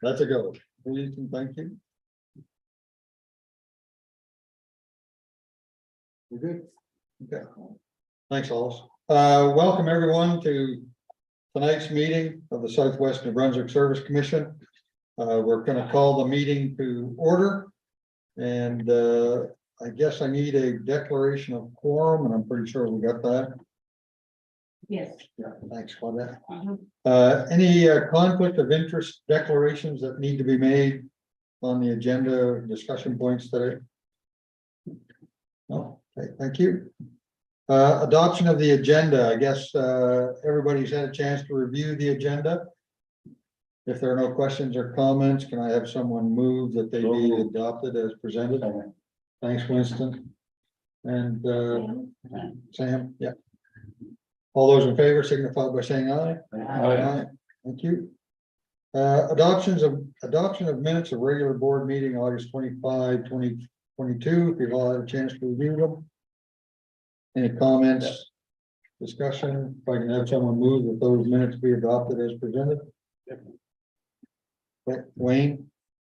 That's a go. Thank you. We're good. Okay. Thanks, Alice. Welcome everyone to tonight's meeting of the Southwest New Brunswick Service Commission. We're going to call the meeting to order, and I guess I need a declaration of quorum, and I'm pretty sure we got that. Yes. Yeah, thanks for that. Any conflict of interest declarations that need to be made on the agenda discussion points today? No, okay, thank you. Adoption of the agenda. I guess everybody's had a chance to review the agenda. If there are no questions or comments, can I have someone move that they be adopted as presented? Thanks, Winston. And Sam, yeah. All those in favor signify by saying aye. Aye. Thank you. Adoption of minutes of regular board meeting August 25, 2022. If you've all had a chance to review them. Any comments, discussion? If I can have someone move that those minutes be adopted as presented. Okay, Wayne,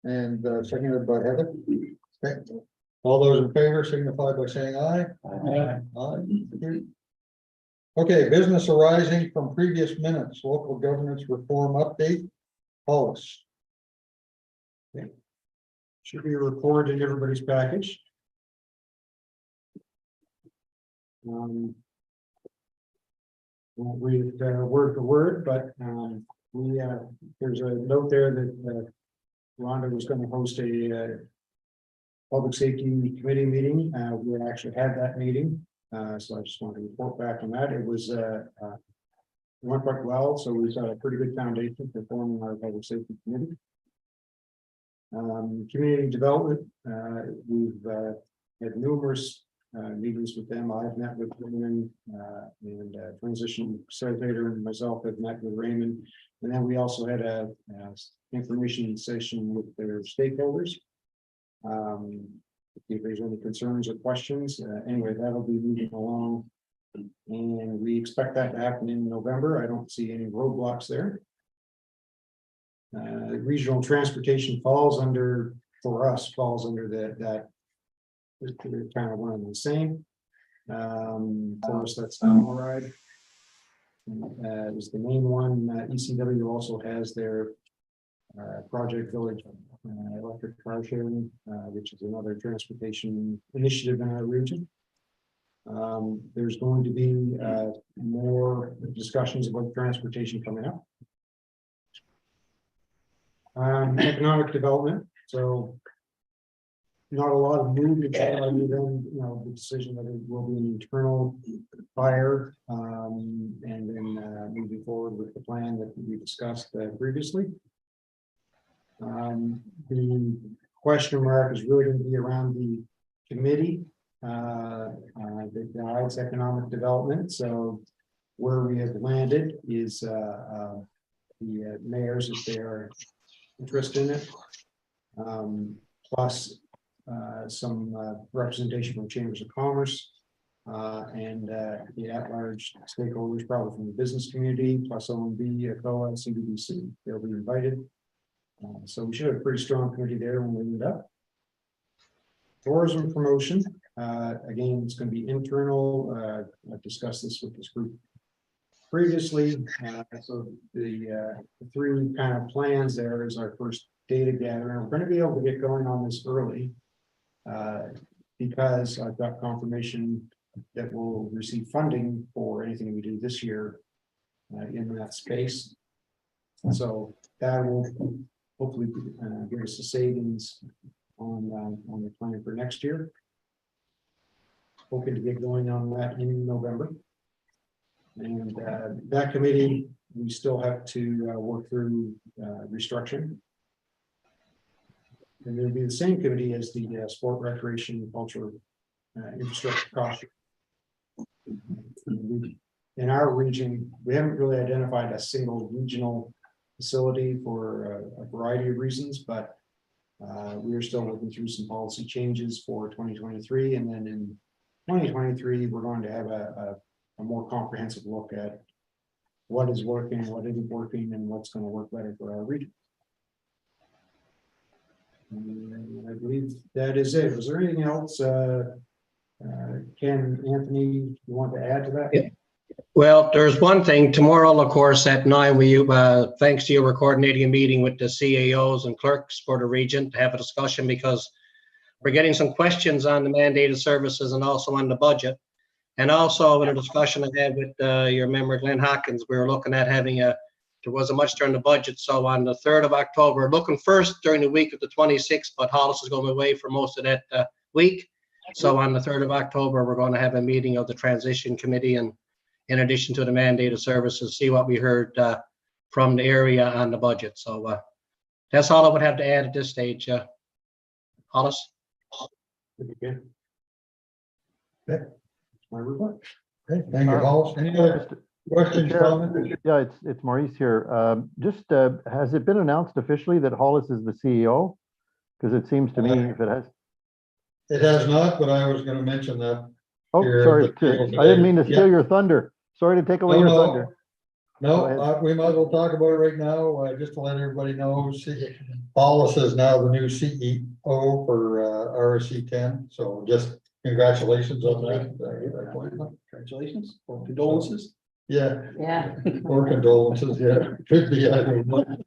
and seconded by Heather. Okay. All those in favor signify by saying aye. Aye. Aye. Okay, business arising from previous minutes, local governance reform update, Hollis. Okay. Should be a report in everybody's package. Won't read it word for word, but there's a note there that Rhonda was going to host a public safety committee meeting. We actually had that meeting. So I just wanted to report back on that. It was went quite well, so we've got a pretty good foundation for forming our public safety committee. Community development, we've had numerous meetings with them. I've met with Raymond and transition facilitator and myself have met with Raymond, and then we also had a information session with their stakeholders. If there's any concerns or questions, anyway, that'll be moving along, and we expect that to happen in November. I don't see any roadblocks there. Regional transportation falls under, for us, falls under that kind of one and the same. For us, that's Alride is the main one. ECW also has their Project Village electric car sharing, which is another transportation initiative in our region. There's going to be more discussions about transportation coming up. Economic development. So not a lot of movement other than the decision that it will be an internal hire, and then moving forward with the plan that we discussed previously. The question mark is really going to be around the committee that guides economic development. So where we have landed is the mayors, if they are interested in it, plus some representation from chambers of commerce and the at-large stakeholders, probably from the business community, plus OMB, ACOA, SNBSC. They'll be invited. So we should have a pretty strong committee there when we end up. Tourism promotion, again, it's going to be internal. I've discussed this with this group previously. So the three kind of plans there is our first data gathering. We're going to be able to get going on this early because I've got confirmation that we'll receive funding for anything we do this year in that space. So that will hopefully give us the savings on the plan for next year. Hoping to get going on that in November. And that committee, we still have to work through restructuring. And it'll be the same committee as the sport, recreation, culture, infrastructure cost. In our region, we haven't really identified a single regional facility for a variety of reasons, but we are still working through some policy changes for 2023, and then in 2023 we're going to have a more comprehensive look at what is working, what isn't working, and what's going to work better for our region. And I believe that is it. Was there anything else, Ken, Anthony, you want to add to that? Yeah. Well, there's one thing. Tomorrow, of course, at 9, thanks to you, we're coordinating a meeting with the CAOs and clerks for the region to have a discussion, because we're getting some questions on the mandated services and also on the budget. And also in a discussion I had with your member, Glenn Hawkins, we were looking at having there wasn't much during the budget. So on the 3rd of October, looking first during the week of the 26th, but Hollis is going away for most of that week. So on the 3rd of October, we're going to have a meeting of the transition committee, and in addition to the mandated services, see what we heard from the area on the budget. So that's all I would have to add at this stage. Hollis? Okay. Okay. My report. Okay, thank you, Hollis. Any other questions, comments? Yeah, it's Maurice here. Just, has it been announced officially that Hollis is the CEO? Because it seems to me if it has. It has not, but I was gonna mention that. Oh, Here, sorry, but, I didn't mean to steal yeah. your thunder. Sorry to take away No, your no. thunder. Go No, ahead. we might as well talk about it right now, just to let everybody know, Hollis is now the new CEO for RSC 10, so just congratulations on that. appointment. Congratulations or condolences. Yeah, Yeah. or condolences, yeah, could be either one.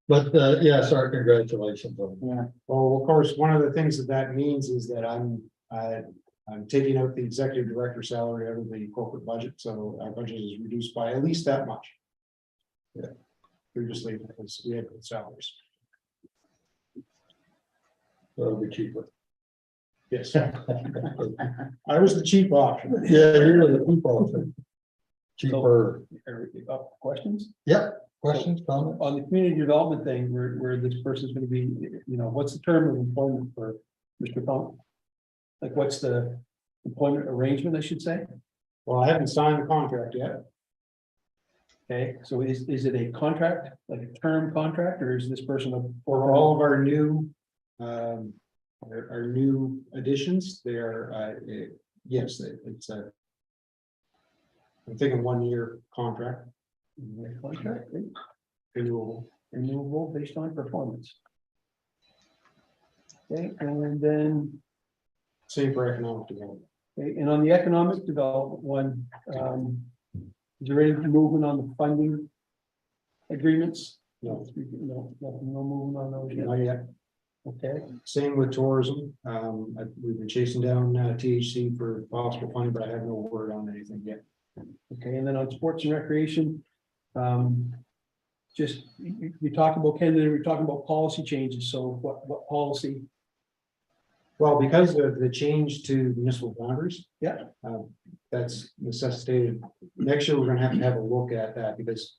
But yeah, sorry, congratulations. Yeah, well, of course, one of the things that means is that I'm taking out the executive director salary out of the corporate budget, so our budget is reduced by at least that much. Yeah. Previously, because we had good salaries. That'll be cheaper. Yes. I was the cheap option. Yeah, you're the people. Cheaper. Questions Yep, questions, comments? on the community development thing, where this person's going to be, what's the term of employment for Mr. Funk? Like, what's the employment arrangement, I should say? Well, I haven't signed the contract yet. Okay, so is it a contract, like a term contract, or is this person For all of our new, our new additions, they are, yes, it's a. I'm thinking 1-year contract, contract, renewable. renewable based on performance? Okay, and then, Same for economic development. okay, and on the economic development one, is there any movement on the funding agreements? No, No movement on those yet. not yet. Okay, Same with tourism. We've been chasing down THC for possible funding, but I have no word on anything yet. okay, and then on sports and recreation, just, you talked about, Ken, we're talking about policy changes, so what policy? Well, because of the change to municipal boundaries. Yeah. That's necessitated. Next year, we're gonna have a look at that because.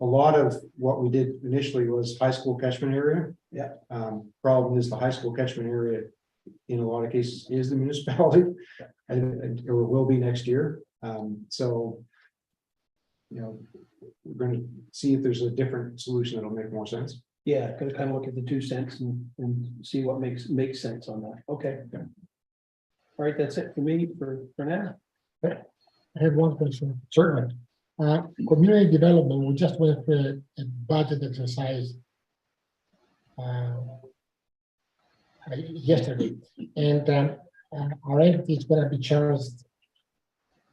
A lot of what we did initially was high school catchment area. Yeah. Problem is the high school catchment area, in a lot of cases, is the municipality. And or will be next year. So. We're gonna see if there's a different solution that'll make more sense. Yeah, gotta kind of look at the 2 cents and see what makes sense on that, okay. All right, that's it for me for now. I have one question. Certainly. Community development, we just went through a budget exercise yesterday, and our entity is going to be charged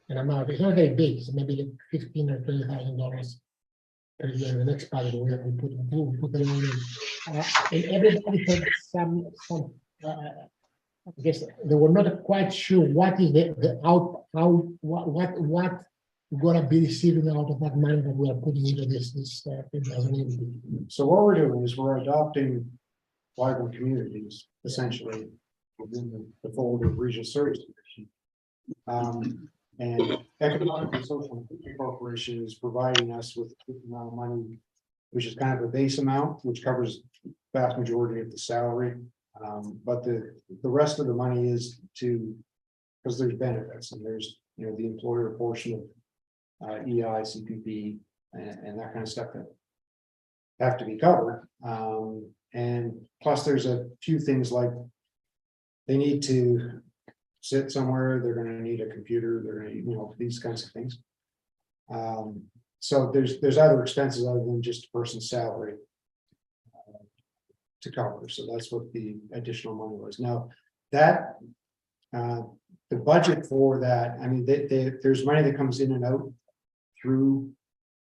an amount. It's not very big, it's maybe $15,000 or $20,000 per year. In the next budget, we put the money in. And everybody had some. I guess they were not quite sure what is what gonna be receiving out of that money that we are putting into this. So what we're doing is we're adopting vibrant communities essentially within the fold of regional service division. And Economic and Social Corporation is providing us with a amount of money, which is kind of a base amount, which covers the vast majority of the salary. But the rest of the money is because there's benefits and there's, the employer portion of EI, CPP, and that kind of stuff that have to be covered. And plus there's a few things like they need to sit somewhere, they're going to need a computer, they're going to, these kinds of things. So there's other expenses other than just a person's salary to cover. So that's what the additional money was. Now, that the budget for that, I mean, there's money that comes in and out through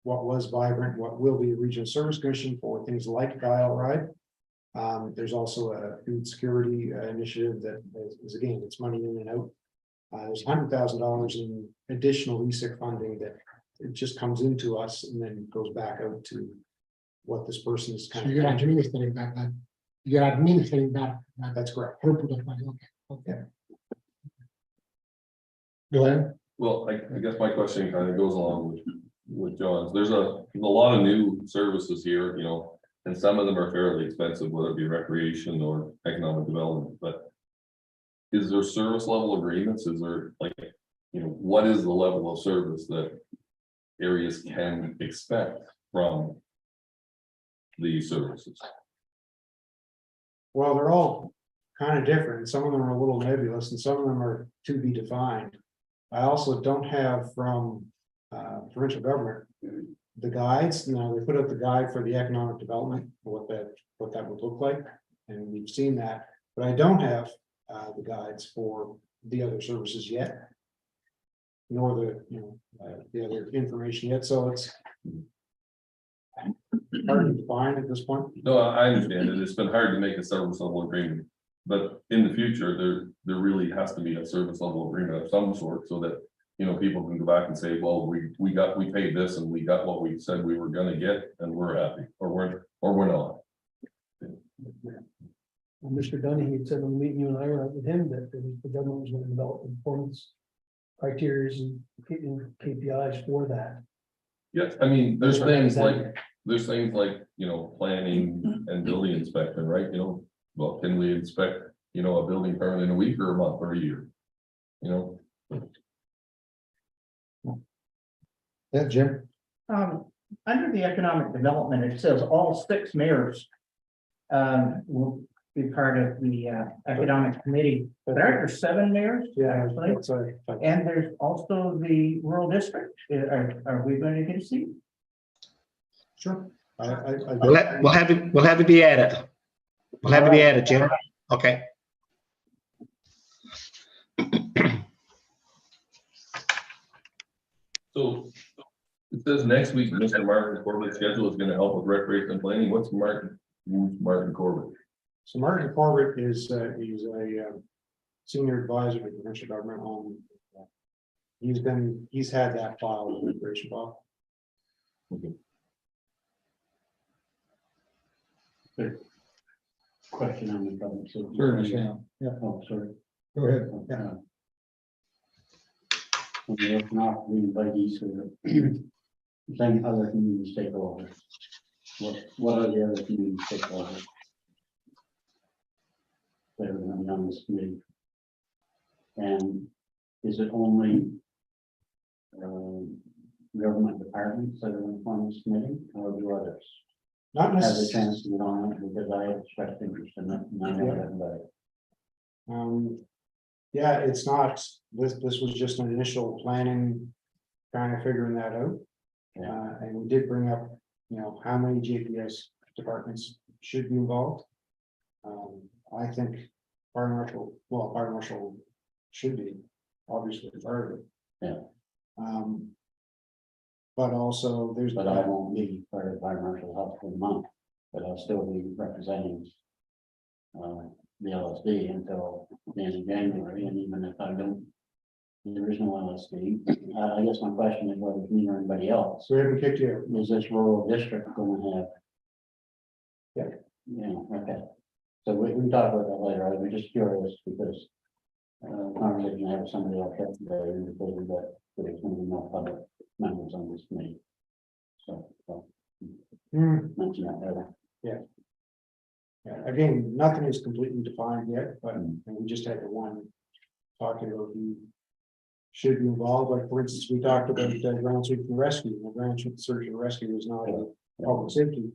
what was Vibrant, what will be a regional service commission for things like Dial Ride. There's also a food security initiative that is again, it's money in and out. There's $100,000 in additional ESIC funding that it just comes into us and then goes back out to what this person is So kind you're of. administering that, you're administering that. That's correct. Throughput of money, okay. Glenn? Well, I guess my question kind of goes along with John's. There's a lot of new services here, you know, and some of them are fairly expensive, whether it be recreation or economic development, but is there service level agreements? Is there like, you know, what is the level of service that areas can expect from these services? Well, they're all kind of different. Some of them are a little nebulous and some of them are to be defined. I also don't have from provincial government the guides. Now, they put out the guide for the economic development, what that would look like, and we've seen that, but I don't have the guides for the other services yet, nor the other information yet. So it's hard to define at this point. No, I understand it. It's been hard to make a service level agreement, but in the future, there really has to be a service level agreement of some sort so that, you know, people can go back and say, well, we paid this and we got what we said we were gonna get and we're happy, or we're not. Well, Mr. Dunning had said on the meeting you and I were at with him that the government was going to develop performance criteria and KPIs for that. Yes, I mean, there's things like, you know, planning and building inspection, right? You know, well, can we inspect, you know, a building permit in a week or a month or a year? You know, Yeah, Jim? Under the economic development, it says all 6 mayors will be part of the economic committee. But aren't there 7 mayors? Yeah, actually? that's And there's also the rural district. Are we going to get a seat? sure. We'll have it be added. We'll have it be added, Jim. Okay. so it says next week, Mr. Martin Corbett's schedule is gonna help with recreation and planning. What's Martin Corbett? So Martin Corbett is he's a senior advisor to the provincial government on. He's had that file, the immigration file. Question on the public. Sure, Sam. Yeah, Oh, sorry. go ahead. Yeah. When we open up the invitees for then other community stakeholders. What are the other community stakeholders? That are going to be on this committee. And is it only government departments that are going to form this committee, or do others Not have a necessarily. chance to get on it, because I have expressed interest in it, and I know that about it. Yeah, it's not, this was just an initial planning, kind of figuring that out. Yeah. And we did bring up, you know, how many JPS departments should be involved. I think fire marshal should be obviously part of it. Yeah. But also there's. But I won't be part of fire marshal health for the month, but I'll still be representing the LSD until the end of January, and even if I don't, there is no LSD. I guess my question is whether me or anybody else, So we haven't kicked you out. is this rural district going to have? Yeah. Yeah, okay. So we can talk about that later. I was just curious because conversation I had with somebody else yesterday indicated that there's going to be no public members on this committee. So mention that later. Yeah, again, nothing is completely defined yet, but and we just had the one talking about who should be involved. Like, for instance, we talked about ground search and rescue. The ground search and rescue is not a public safety.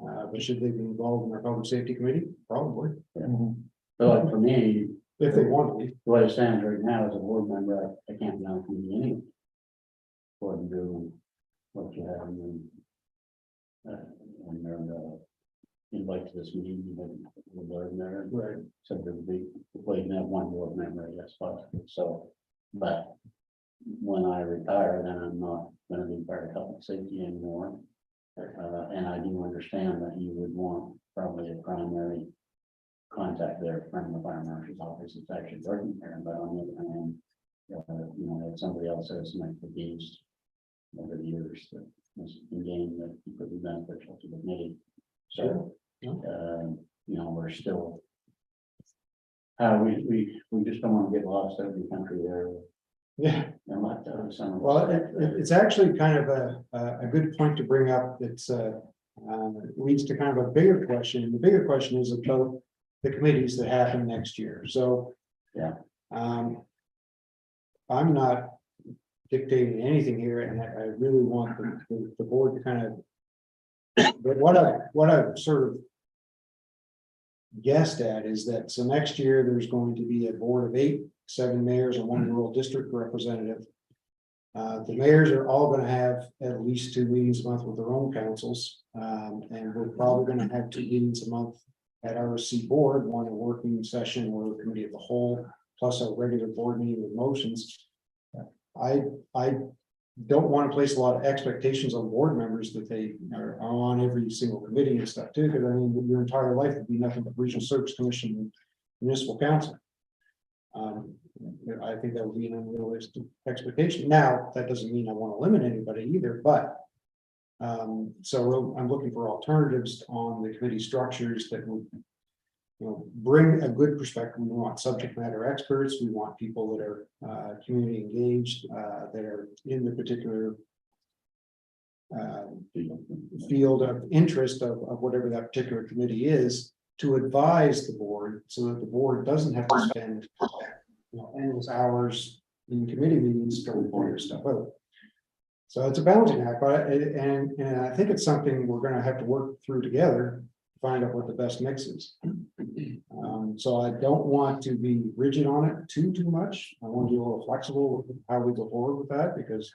But should they be involved in our public safety committee? Probably, So like for me, if they want to be. the way it stands right now as a board member, I can't be on the committee anyway. According to what you have in your invite to this meeting, we'll learn there. Right. So there'll be, we can have one board member, that's possible, so, but when I retire, then I'm not gonna be part of public safety anymore. And I do understand that you would want probably a primary contact there from the fire marshal's office, it's actually working there, but on the other hand, you know, if somebody else has some expertise over the years that was gained that could be beneficial to the committee. So, you know, we're still. We just don't want to get lost out in the country there. Yeah, And let some. well, it's actually kind of a good point to bring up. It's leads to kind of a bigger question. The bigger question is about the committees that happen next year. So, Yeah. I'm not dictating anything here, and I really want the board to kind of. But what I've sort of guessed at is that, so next year, there's going to be a board of 8, 7 mayors and 1 rural district representative. The mayors are all gonna have at least 2 meetings a month with their own councils. And we're probably gonna have 2 meetings a month at RSC board, one a working session or a committee of the whole, plus a regular board meeting with motions. I don't want to place a lot of expectations on board members that they are on every single committee and stuff too, because I mean, your entire life would be nothing but regional service commission and municipal council. I think that would be an unrealistic expectation. Now, that doesn't mean I want to limit anybody either, but so I'm looking for alternatives on the committee structures that would, you know, bring a good perspective. We want subject matter experts. We want people that are community engaged, that are in the particular field of interest of whatever that particular committee is, to advise the board so that the board doesn't have to spend, you know, endless hours in committee meetings to figure stuff out. So it's a balancing act, but and I think it's something we're going to have to work through together to find out what the best mix is. So I don't want to be rigid on it too much. I want to be a little flexible with how we go forward with that, because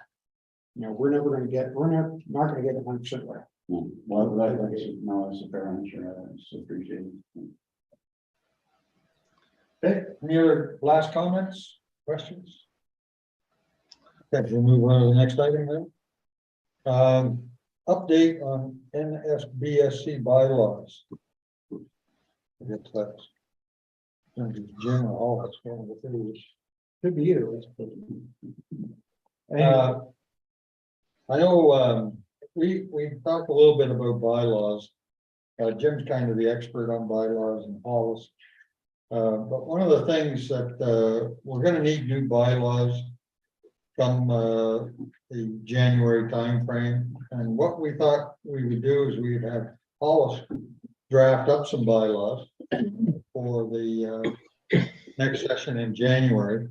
you know we're not going to get 100% right. Well, that's a fair answer, I appreciate it. Okay, any other last comments, questions? Okay, we'll move on to the next item then. Update on SNBSC bylaws. I guess that's gonna be Jim or all that's going with it. Could be either. I know we talked a little bit about bylaws. Jim's kind of the expert on bylaws and Hollis. But one of the things that we're going to need new bylaws come the January timeframe. And what we thought we would do is we'd have Hollis draft up some bylaws for the next session in January.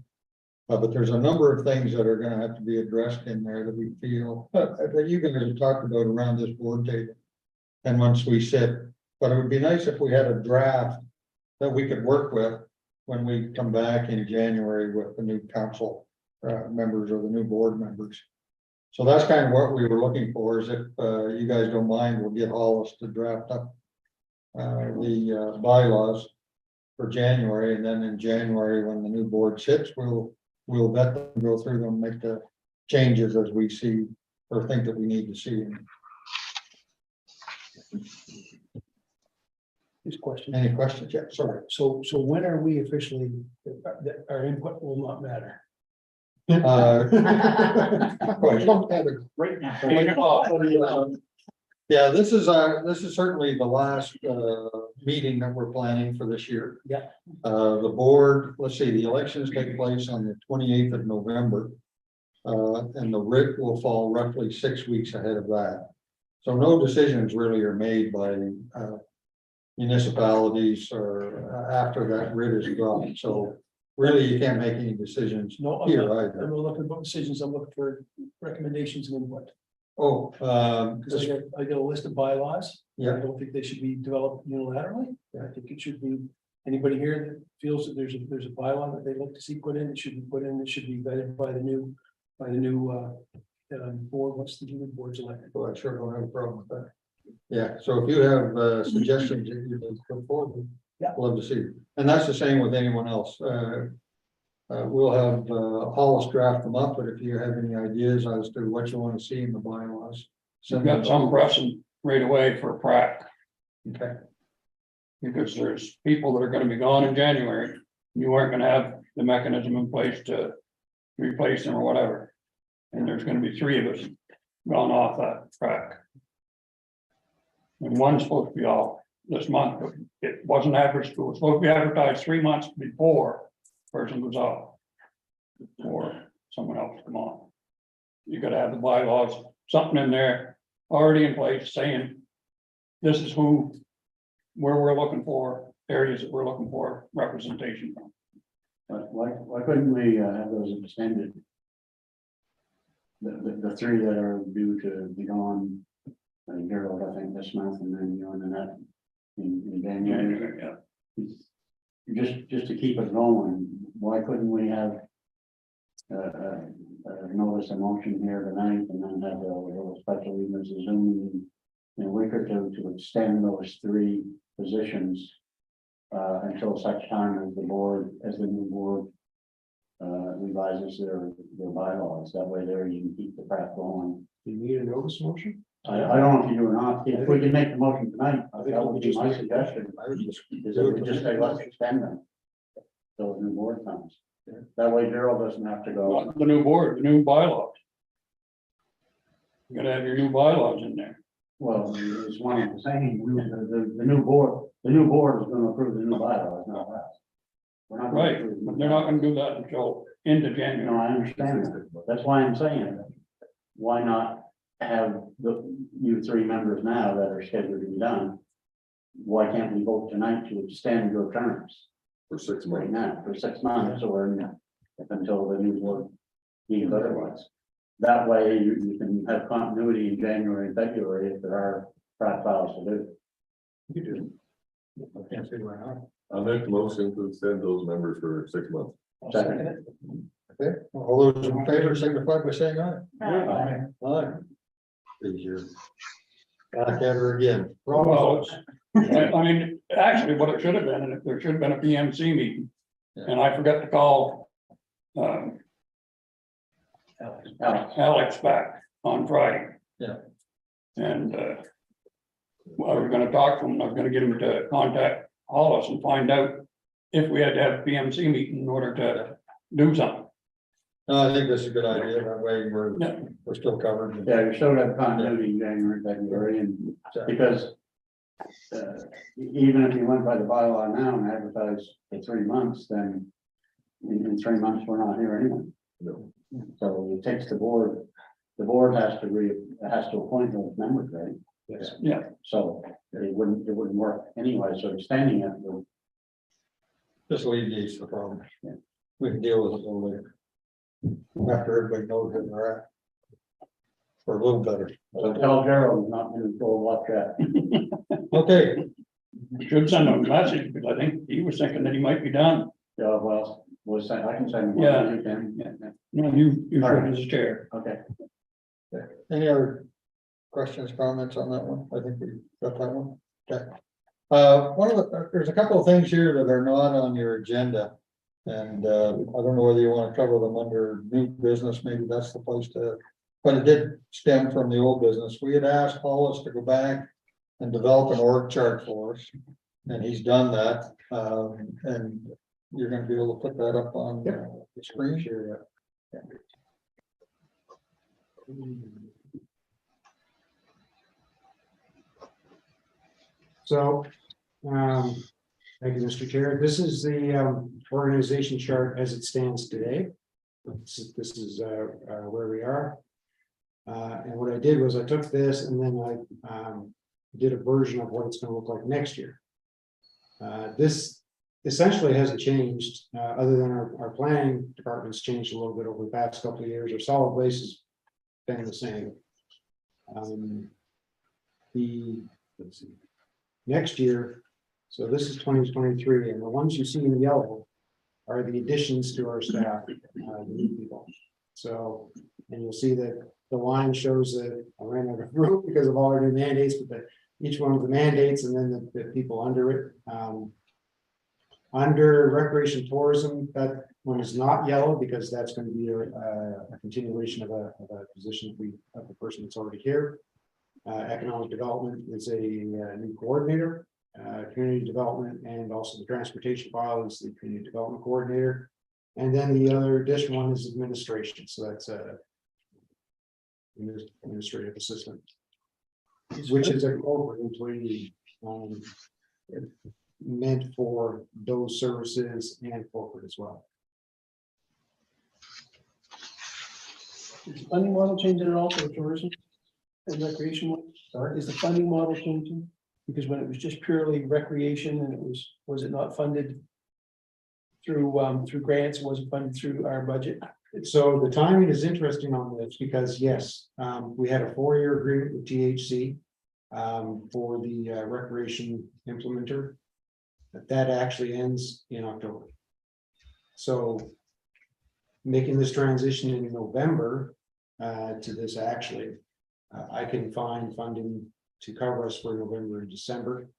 But there's a number of things that are going to have to be addressed in there that we feel that you guys have talked about around this board table. And once we sit, but it would be nice if we had a draft that we could work with when we come back in January with the new council members or the new board members. So that's kind of what we were looking for, is if you guys don't mind, we'll get Hollis to draft up the bylaws for January, and then in January, when the new board sits, we'll vet them, go through them, make the changes as we see or think that we need to see. This question. Any questions? Yeah, sorry. So when are we officially, that our input will not matter? Right now. Yeah, this is certainly the last meeting that we're planning for this year. Yeah. The board, let's see, the elections take place on the 28th of November. And the writ will fall roughly 6 weeks ahead of that. So no decisions really are made by municipalities or after that writ is dropped. So really, you can't make any decisions No, here I'm not either. looking for decisions, I'm looking for recommendations and input. Oh, Because I got a list of bylaws. Yeah. I don't think they should be developed unilaterally. I think it should be, anybody here that feels that there's a bylaw that they'd like to see put in, it should be put in, it should be vetted by the new board. What's the new board's elected? well, I sure don't have a problem with that. Yeah, so if you have suggestions that you can put forward, Yeah. love to see. And that's the same with anyone else. We'll have Hollis draft them up, but if you have any ideas as to what you want to see in the bylaws. You've got some pressing right away for prac, Okay, because there's people that are gonna be gone in January. You aren't gonna have the mechanism in place to replace them or whatever. And there's gonna be 3 of us gone off that prac. And one's supposed to be off this month, but it wasn't advertised, it was supposed to be advertised 3 months before person was off. Or someone else come on. You gotta have the bylaws, something in there already in place saying. This is where we're looking for, areas that we're looking for representation from. But why couldn't we have those extended? The 3 that are due to be gone, Gerald, I think this month, and then you and Annette in January. Yeah, Just to keep it going, why couldn't we have notice a motion here tonight and then have a little special even as a Zoom meeting in a week or two to extend those 3 positions until such time as the new board revises their bylaws. That way there you can keep the prep going. Do you need a notice motion? I don't know if you do or not. If we can make the motion tonight, I think that we would be just my make it. suggestion. I would just. Is that we just say, let's extend them. So the new board comes. That way Gerald doesn't have to go. not the new board, the new bylaws. You gotta have your new bylaws in there. Well, it's one of the same, the new board is gonna approve the new bylaws, not us. We're not. gonna Right, approve but they're not gonna do that until into No, January. I understand that. That's why I'm saying it. Why not have you 3 members now that are scheduled to be done? Why can't we vote tonight to extend your terms For 6 right months. now for 6 months or until the new board deems otherwise? That way you can have continuity in January and February if there are prac files to do. You do. I can't see why not. I'll make the motion to extend those members for 6 months. Second. Okay, all those in favor signify by saying aye. Aye. Aye. Easier. Back at her again. Well, I mean, actually, what it should have been, and if there should have been a PMC meeting, and I forgot to call. Alex back on Friday. Yeah. And I was gonna talk to him, I was gonna get him to contact Hollis and find out if we had to have a PMC meeting in order to do something. No, I think that's a good idea. That way Yeah. we're still covered. Yeah, you still have continuity in January, February, and because even if you went by the bylaw now and advertised for 3 months, then in 3 months, we're not here anyway. No. So it takes the board has to appoint those members, right? Yes. Yeah. So it wouldn't work anyway, so extending it will. Just alleviates the problem. Yeah. We can deal with it a little later. After everybody knows where they're at. Or a little better. So tell Gerald he's not going to go watch that. Okay, Should send him a message, because I think he was thinking that he might be done. Yeah, well, I can send him. Yeah. You can. No, you All should right. as a chair. Okay. any other questions, comments on that one? I think we got that one. Okay. There's a couple of things here that are not on your agenda. And I don't know whether you want to cover them under new business, maybe that's the place to, but it did stem from the old business. We had asked Hollis to go back and develop an org chart for us. And he's done that, and you're gonna be able to put that up on the screen. Sure. So, thank you, Mr. Chair. This is the organization chart as it stands today. This is where we are. And what I did was I took this and then I did a version of what it's going to look like next year. This essentially hasn't changed, other than our planning department's changed a little bit over the past couple of years. Our solid waste has been the same. Let's see. Next year, so this is 2023, and the ones you see in yellow are the additions to our staff, the new people. So, and you'll see that the line shows that I ran out of room because of all our new mandates, but each one of the mandates and then the people under it. Under recreation tourism, that one is not yellow because that's going to be a continuation of a position of the person that's already here. Economic development is a new coordinator, community development, and also the transportation file is the community development coordinator. And then the other additional one is administration, so that's a administrative assistant, which is a corporate employee, meant for those services and corporate as well. Is the funding model changing at all for tourism and recreation? Or is the funding model changing? Because when it was just purely recreation and it was it not funded through grants, it wasn't funded through our budget? So the timing is interesting on this because yes, we had a 4-year agreement with THC for the recreation implementer. That actually ends in October. So making this transition in November to this actually, I can find funding to cover us for November and December.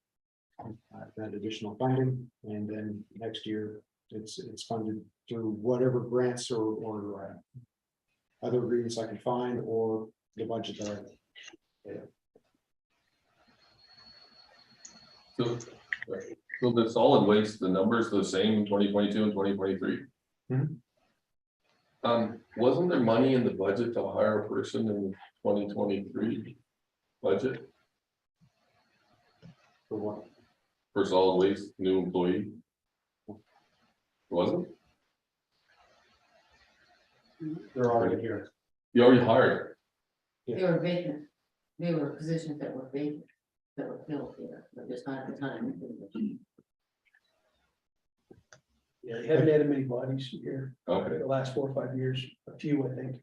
That additional funding, and then next year it's funded through whatever grants or other agreements I can find or the budget that I. Yeah. So the solid waste, the numbers are the same in 2022 and 2023. Wasn't there money in the budget to hire a person in 2023 budget? For what? For solid waste, new employee? Wasn't? They're already here. You already hired. They were vacant. They were positions that were vacant, that were filled here, but just not at the time. Yeah, they haven't added many bodies here Okay. the last 4 or 5 years, a few, I think.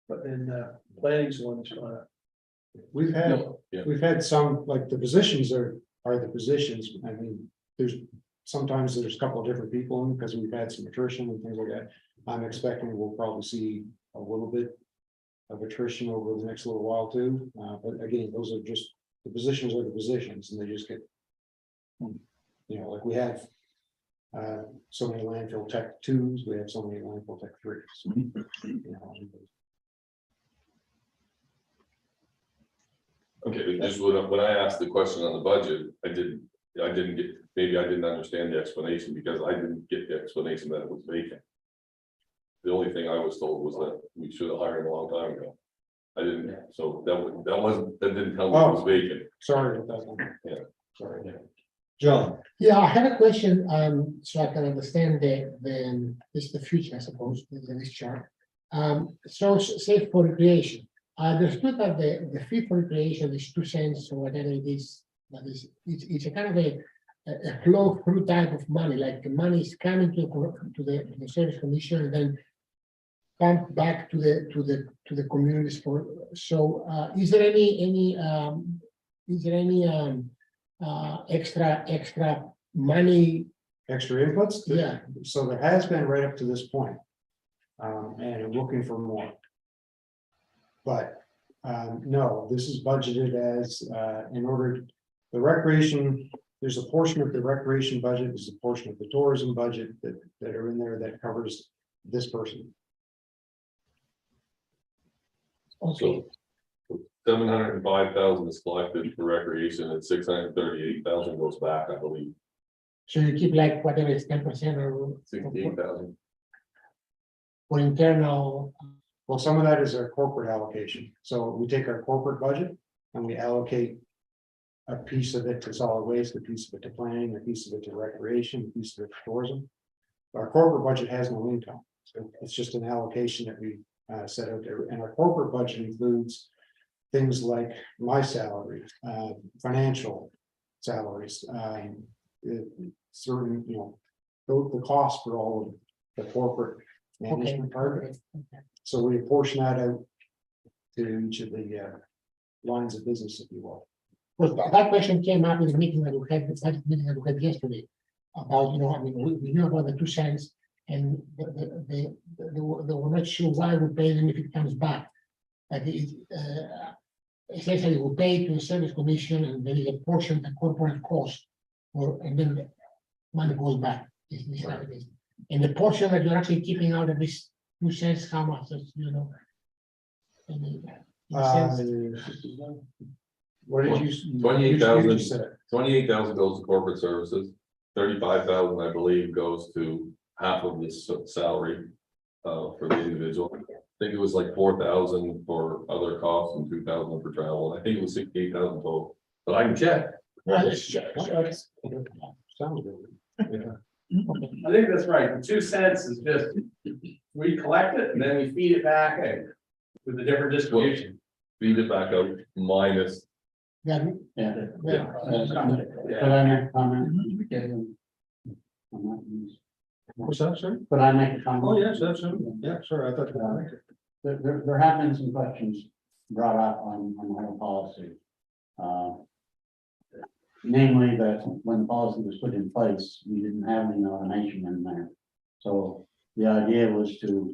But then planning's the one that's gone up. We've had, Yeah. we've had some, like the positions are the positions. I mean, sometimes there's a couple of different people in because we've had some attrition and things like that. I'm expecting we'll probably see a little bit of attrition over the next little while too. But again, those are just, the positions are the positions and they just get, like we have so many landfill tech 2s, we have so many landfill tech 3s. Okay, just when I asked the question on the budget, I didn't get, maybe I didn't understand the explanation because I didn't get the explanation that it was vacant. The only thing I was told was that we should have hired a long time ago. I didn't, so that didn't tell me it was vacant. Sorry about that one. Yeah. Sorry. Yeah. John, Yeah, I have a question, so I can understand the future, I suppose, the next chart. So say for recreation, I understood that the fee for recreation is 2 cents or whatever it is. That is, it's a kind of a flow through type of money, like the money is coming to the service commission and then come back to the communities for. So is there any extra money? Extra inputs? Yeah. So there has been right up to this point. And I'm looking for more. But no, this is budgeted as in order, the recreation, there's a portion of the recreation budget, there's a portion of the tourism budget that are in there that covers this person. Okay, So 705,000 is collected for recreation and 638,000 goes back, I believe, so you keep like whatever is 10% or 68,000. for internal. Well, some of that is our corporate allocation. So we take our corporate budget and we allocate a piece of it to solid waste, a piece of it to planning, a piece of it to recreation, a piece of it to tourism. Our corporate budget has no income. So it's just an allocation that we set out there. And our corporate budget includes things like my salary, financial salaries, certain, the cost for all of the corporate management part of it. So we portion that out to each of the lines of business, if you will. Well, that question came up in the meeting that we had, the budget meeting that we had yesterday. About, I mean, we knew about the 2 cents and they were not sure why we pay them if it comes back. like essentially we pay to the service commission and there is a portion of the corporate cost, and then the money goes back. This how it is. And the portion that you're actually keeping out of this 2 cents, how much, you know? I mean, in a sense, What did you? 28,000. you just said. 28,000 goes to corporate services, 35,000, I believe, goes to half of this salary. For the individual, I think it was like 4,000 for other costs and 2,000 for travel, and I think it was 68,000 total, but I can check. well, it's just- Sounds good. I think that's right. The 2 cents is just, we collect it and then we feed it back with a different distribution. Feed it back out minus, Yeah, Yeah. yeah. Could I make a comment? What's that, sir? Could I make a comment? Oh, yes, that's, yeah, sorry, I thought. There have been some questions brought up on the whole policy. Namely that when the policy was put in place, we didn't have any automation in there. So the idea was to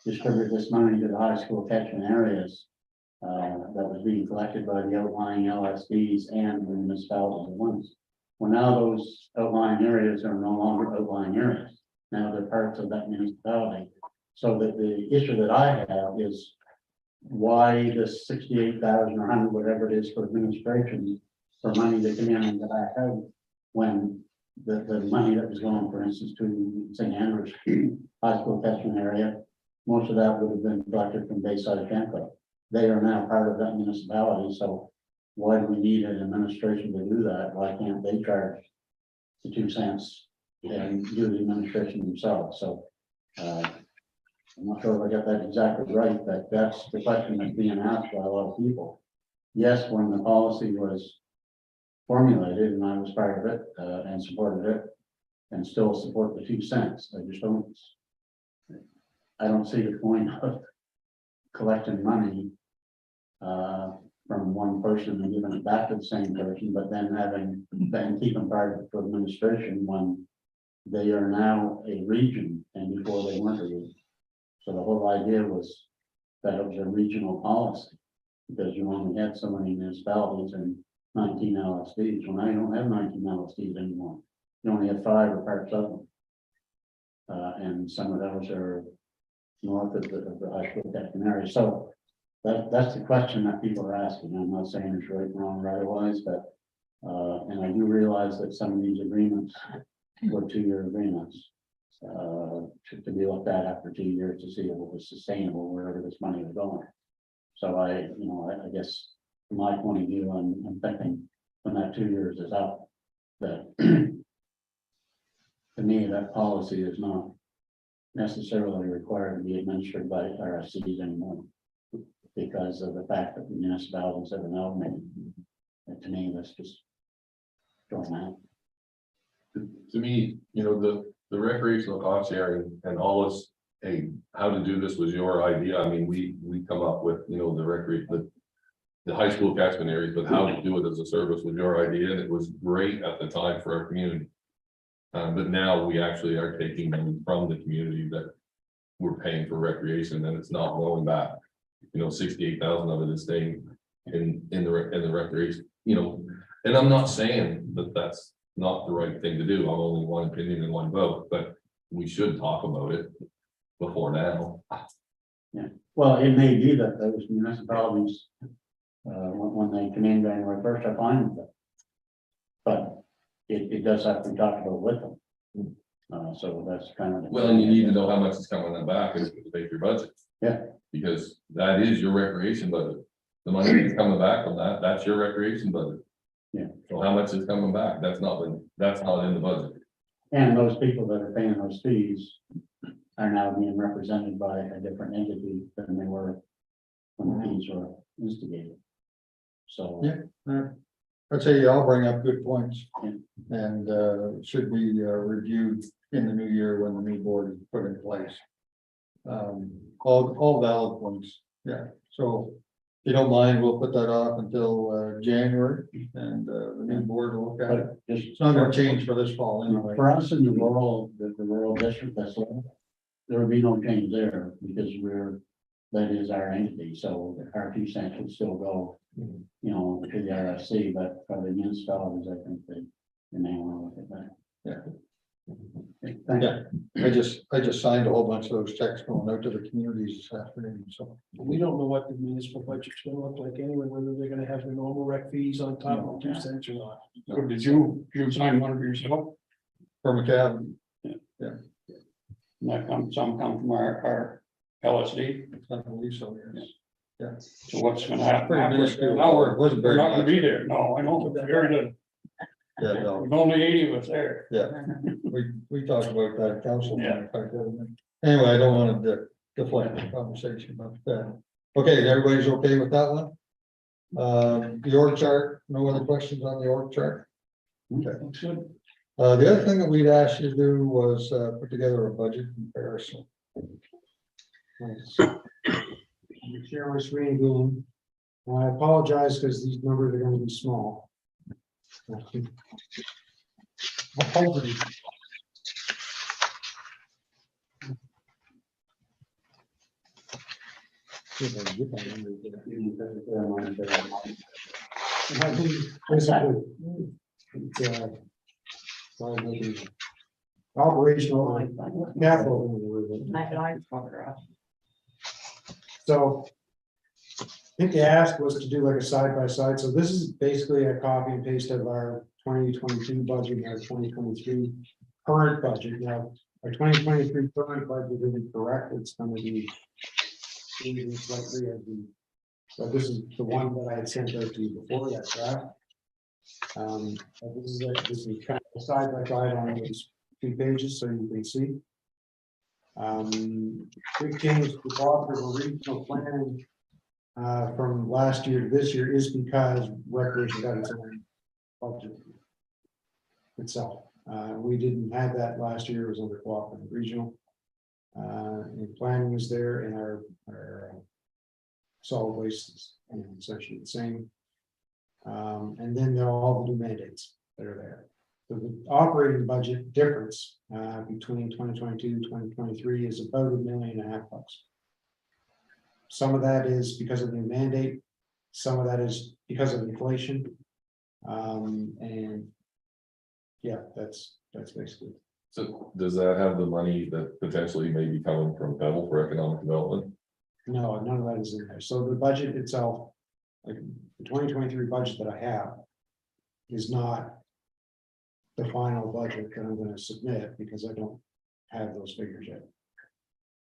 distribute this money to the high school catchment areas. That was being collected by the outlying LSDs and the municipalities at once. Well, now those outlying areas are no longer outlying areas. Now they're parts of that municipality. So that the issue that I have is why this 68,000 or 100, whatever it is for administration, for money to come in and go back out, when the money that was going, for instance, to St. Andrews High School catchment area, most of that would have been collected from Bayside Campo. They are now part of that municipality, so why do we need an administration to do that? Why can't they charge the 2 cents and do the administration themselves? So I'm not sure if I got that exactly right, but that's the question that's being asked by a lot of people. Yes, when the policy was formulated and I was part of it and supported it and still support the 2 cents. I don't see the point of collecting money from one person and giving it back to the same person, but then keeping part of it for administration when they are now a region and before they weren't a region. So the whole idea was that it was a regional policy because you only had so many municipalities and 19 LSDs. Well, now you don't have 19 LSDs anymore. You only have 5 or parts of them. And some of those are north of the high school catchment area. So that's the question that people are asking. I'm not saying it's right, wrong, right or wise, but and I do realize that some of these agreements were 2-year agreements to be looked at after 2 years to see if it was sustainable wherever this money was going. So I guess from my point of view, I'm thinking when that 2 years is up, that to me, that policy is not necessarily required to be administered by RSCs anymore because of the fact that the municipalities have amalgamated. And to me, that's just going out. to me, the recreational cost sharing and all this, hey, how to do this was your idea. I mean, we come up with, the high school catchment areas, but how to do it as a service was your idea, and it was great at the time for our community. But now we actually are taking money from the community that we're paying for recreation, and it's not going back. 68,000 of it is staying in the recreation, and I'm not saying that that's not the right thing to do. I'm only one opinion and one vote, but we should talk about it before now. Yeah, well, it may be that those municipalities, when they come in January 1st, are fine with it. But it does have to be talked about with them. So that's kind of. Well, and you need to know how much is coming back and make your budget. Yeah. Because that is your recreation budget. The money that's coming back from that, that's your recreation budget. Yeah. So how much is coming back? That's not in the budget. And those people that are paying those fees are now being represented by a different entity than they were when the fees were instigated. So. Yeah. I'd say you all bring up good points. Yeah. And should be reviewed in the new year when the new board is put in place. All valid points. Yeah. So if you don't mind, we'll put that off until January and the new board will look at it. But just It's not gonna change for this fall anyway. for us in the rural district, there would be no change there because that is our entity, so our 2 cents would still go, you know, to the RSC, but for the municipalities, I think they may want to look at that. Yeah. Okay, thanks. Yeah, I just signed a whole bunch of those checks going out to the communities this afternoon, so. We don't know what the municipal budget's gonna look like anyway, whether they're gonna have the normal rec fees on top of 2 cents or not. So did you sign one of yourself? From a cab, And that comes, some come from our LSD. I believe so, yes. So what's gonna happen? Pretty after- minuscule. Now It wasn't we're very not gonna much. be there. No, I know. Very good. Yeah, no, There's only 80 of us there. yeah, we talked about that at council. Yeah. Anyway, I don't want to deflect the conversation about that. Okay, everybody's okay with that one? The org chart, no other questions on the org chart? Okay. Good. The other thing that we'd asked you to do was put together a budget comparison. Share my screen again. I apologize because these numbers are gonna be small. Hopefully. See if I can get that number again. Basically, it's, sorry, maybe operational capital. My line's covered up. So I think the ask was to do like a side by side. So this is basically a copy and paste of our 2022 budget and our 2023 current budget. Now, our 2023 current budget isn't correct. It's going to be changing slightly as we. But this is the one that I had sent out to you before that draft. But this is kind of side by side on these 2 pages so you can see. Big change to the cooperative regional planning from last year to this year is because recreation got its own budget itself. We didn't have that last year. It was under cooperative regional. And planning is there, and our solid waste is essentially the same. And then there are all the new mandates that are there. So the operating budget difference between 2022 and 2023 is about $1.5 million. Some of that is because of the mandate, some of that is because of inflation. And yeah, that's basically. So does that have the money that potentially may be coming from federal for economic development? No, none of that is in there. So the budget itself, like the 2023 budget that I have, is not the final budget that I'm going to submit because I don't have those figures yet.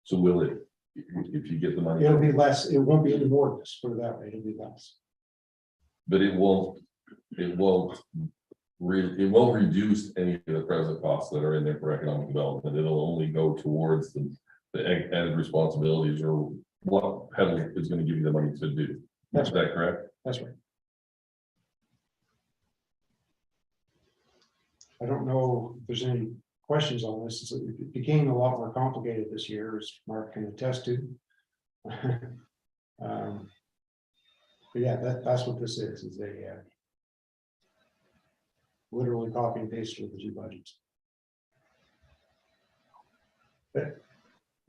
So will it, if you get the money? It'll be less. It won't be any more than this, put it that way. It'll be less. But it won't reduce any of the present costs that are in there for economic development. It'll only go towards the added responsibilities or what Pebble is going to give you the money to do. That's Is that correct? That's right. I don't know if there's any questions on this. It became a lot more complicated this year, as Mark can attest to. But yeah, that's what this is a literally copy and paste with the 2 budgets.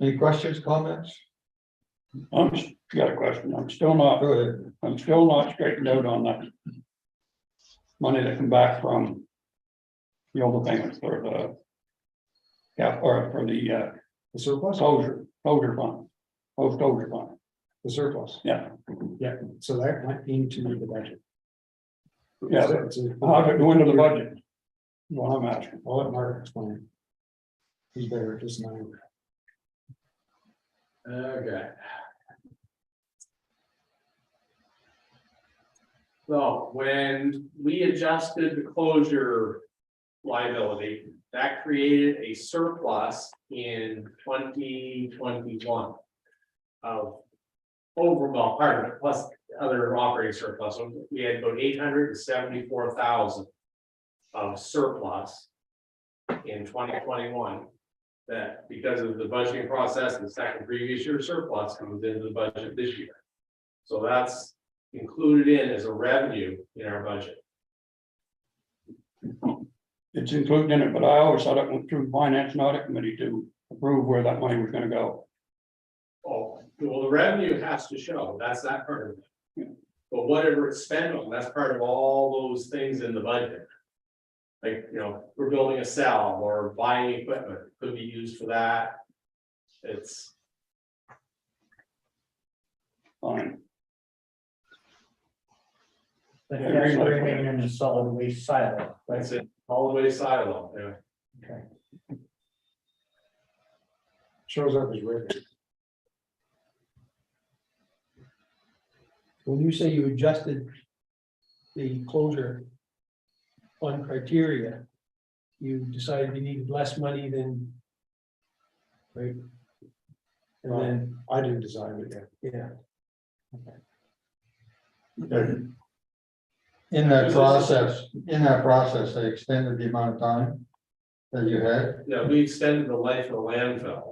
Any questions, comments? Got a question. I'm still not Go ahead. straightened out on that money that come back from the overpayments for the or for the surplus, closure fund, post-closure fund. the surplus. Yeah, Yeah, so that went into the budget. yeah. How's it go into the budget? What I'm asking. I'll let Mark explain. He's better at this than I am. Okay. So when we adjusted the closure liability, that created a surplus in 2021 of overall part of it, plus other operating surplus. So we had about 874,000 of surplus in 2021. That because of the budgeting process, the second previous year surplus comes into the budget this year. So that's included in as a revenue in our budget. It's included in it, but I always thought it went through finance and audit committee to approve where that money was gonna go. Oh, Well, the revenue has to show, that's that part of it. But whatever it's spent on, that's part of all those things in the budget. Like, you know, we're building a cell or buying equipment, could be used for that. It's, Fine. But it has to remain in the solid waste silo, that's right? it, all the way silo, yeah. Okay. Shows up as revenue. When you say you adjusted the closure fund criteria, you decided you needed less money than. Right? And then, I didn't design it yet. yeah, In that process, they extended the amount of time that you had. Yeah, we extended the life of the landfill.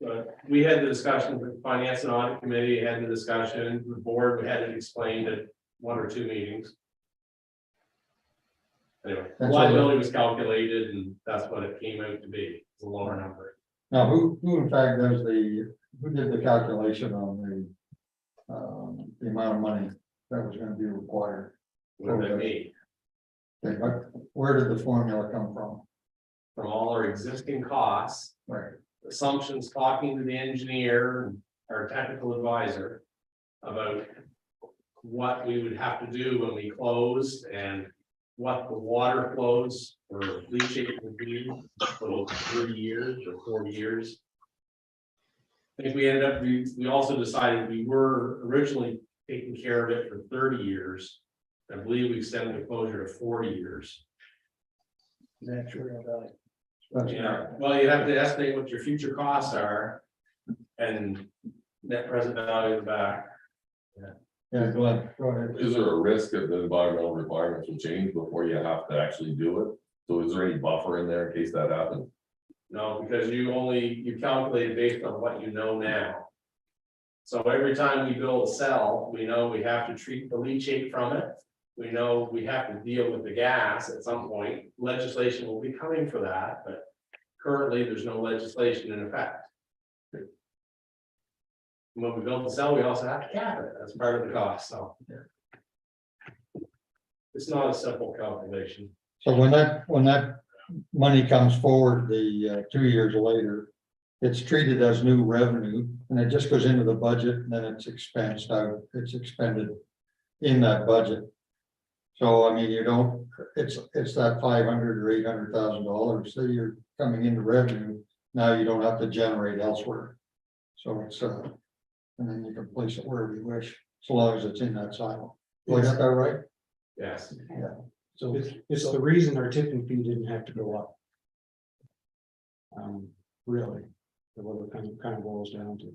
But we had the discussion with the finance and audit committee, had the discussion, the board, we had it explained at 1 or 2 meetings. Anyway, That's liability was calculated and that's what it came out to be, it's a lower number. Now, who in fact does who did the calculation on the amount of money that was gonna be required? Would have been me, Okay, where did the formula come from? from all our existing costs, Right. assumptions, talking to the engineer, and our technical advisor. About what we would have to do when we closed and what the water flows for leachate would be for those 30 years or 40 years. I think we ended up, we also decided we were originally taking care of it for 30 years. I believe we extended the closure to 40 years. natural value. Yeah, well, you have to estimate what your future costs are and net present value of the back. Yeah, go ahead. Is there a risk that the environmental requirements will change before you have to actually do it? So is there any buffer in there in case that happens? No, because you calculate it based on what you know now. So every time we build a cell, we know we have to treat the leachate from it. We know we have to deal with the gas at some point. Legislation will be coming for that, but currently there's no legislation in effect. When we build the cell, we also have to cap it as part of the cost, so. It's not a simple calculation. So when that money comes forward, the 2 years later, it's treated as new revenue and it just goes into the budget and then it's expensed out, it's expended in that budget. So I mean, you don't, it's that $500,000 or $800,000 that you're coming into revenue. Now you don't have to generate elsewhere. So it's and then you can place it wherever you wish, as long as it's in that silo. Do I got that right? Yes. So it's the reason our tipping fee didn't have to go up. Really, what it kind of boils down to.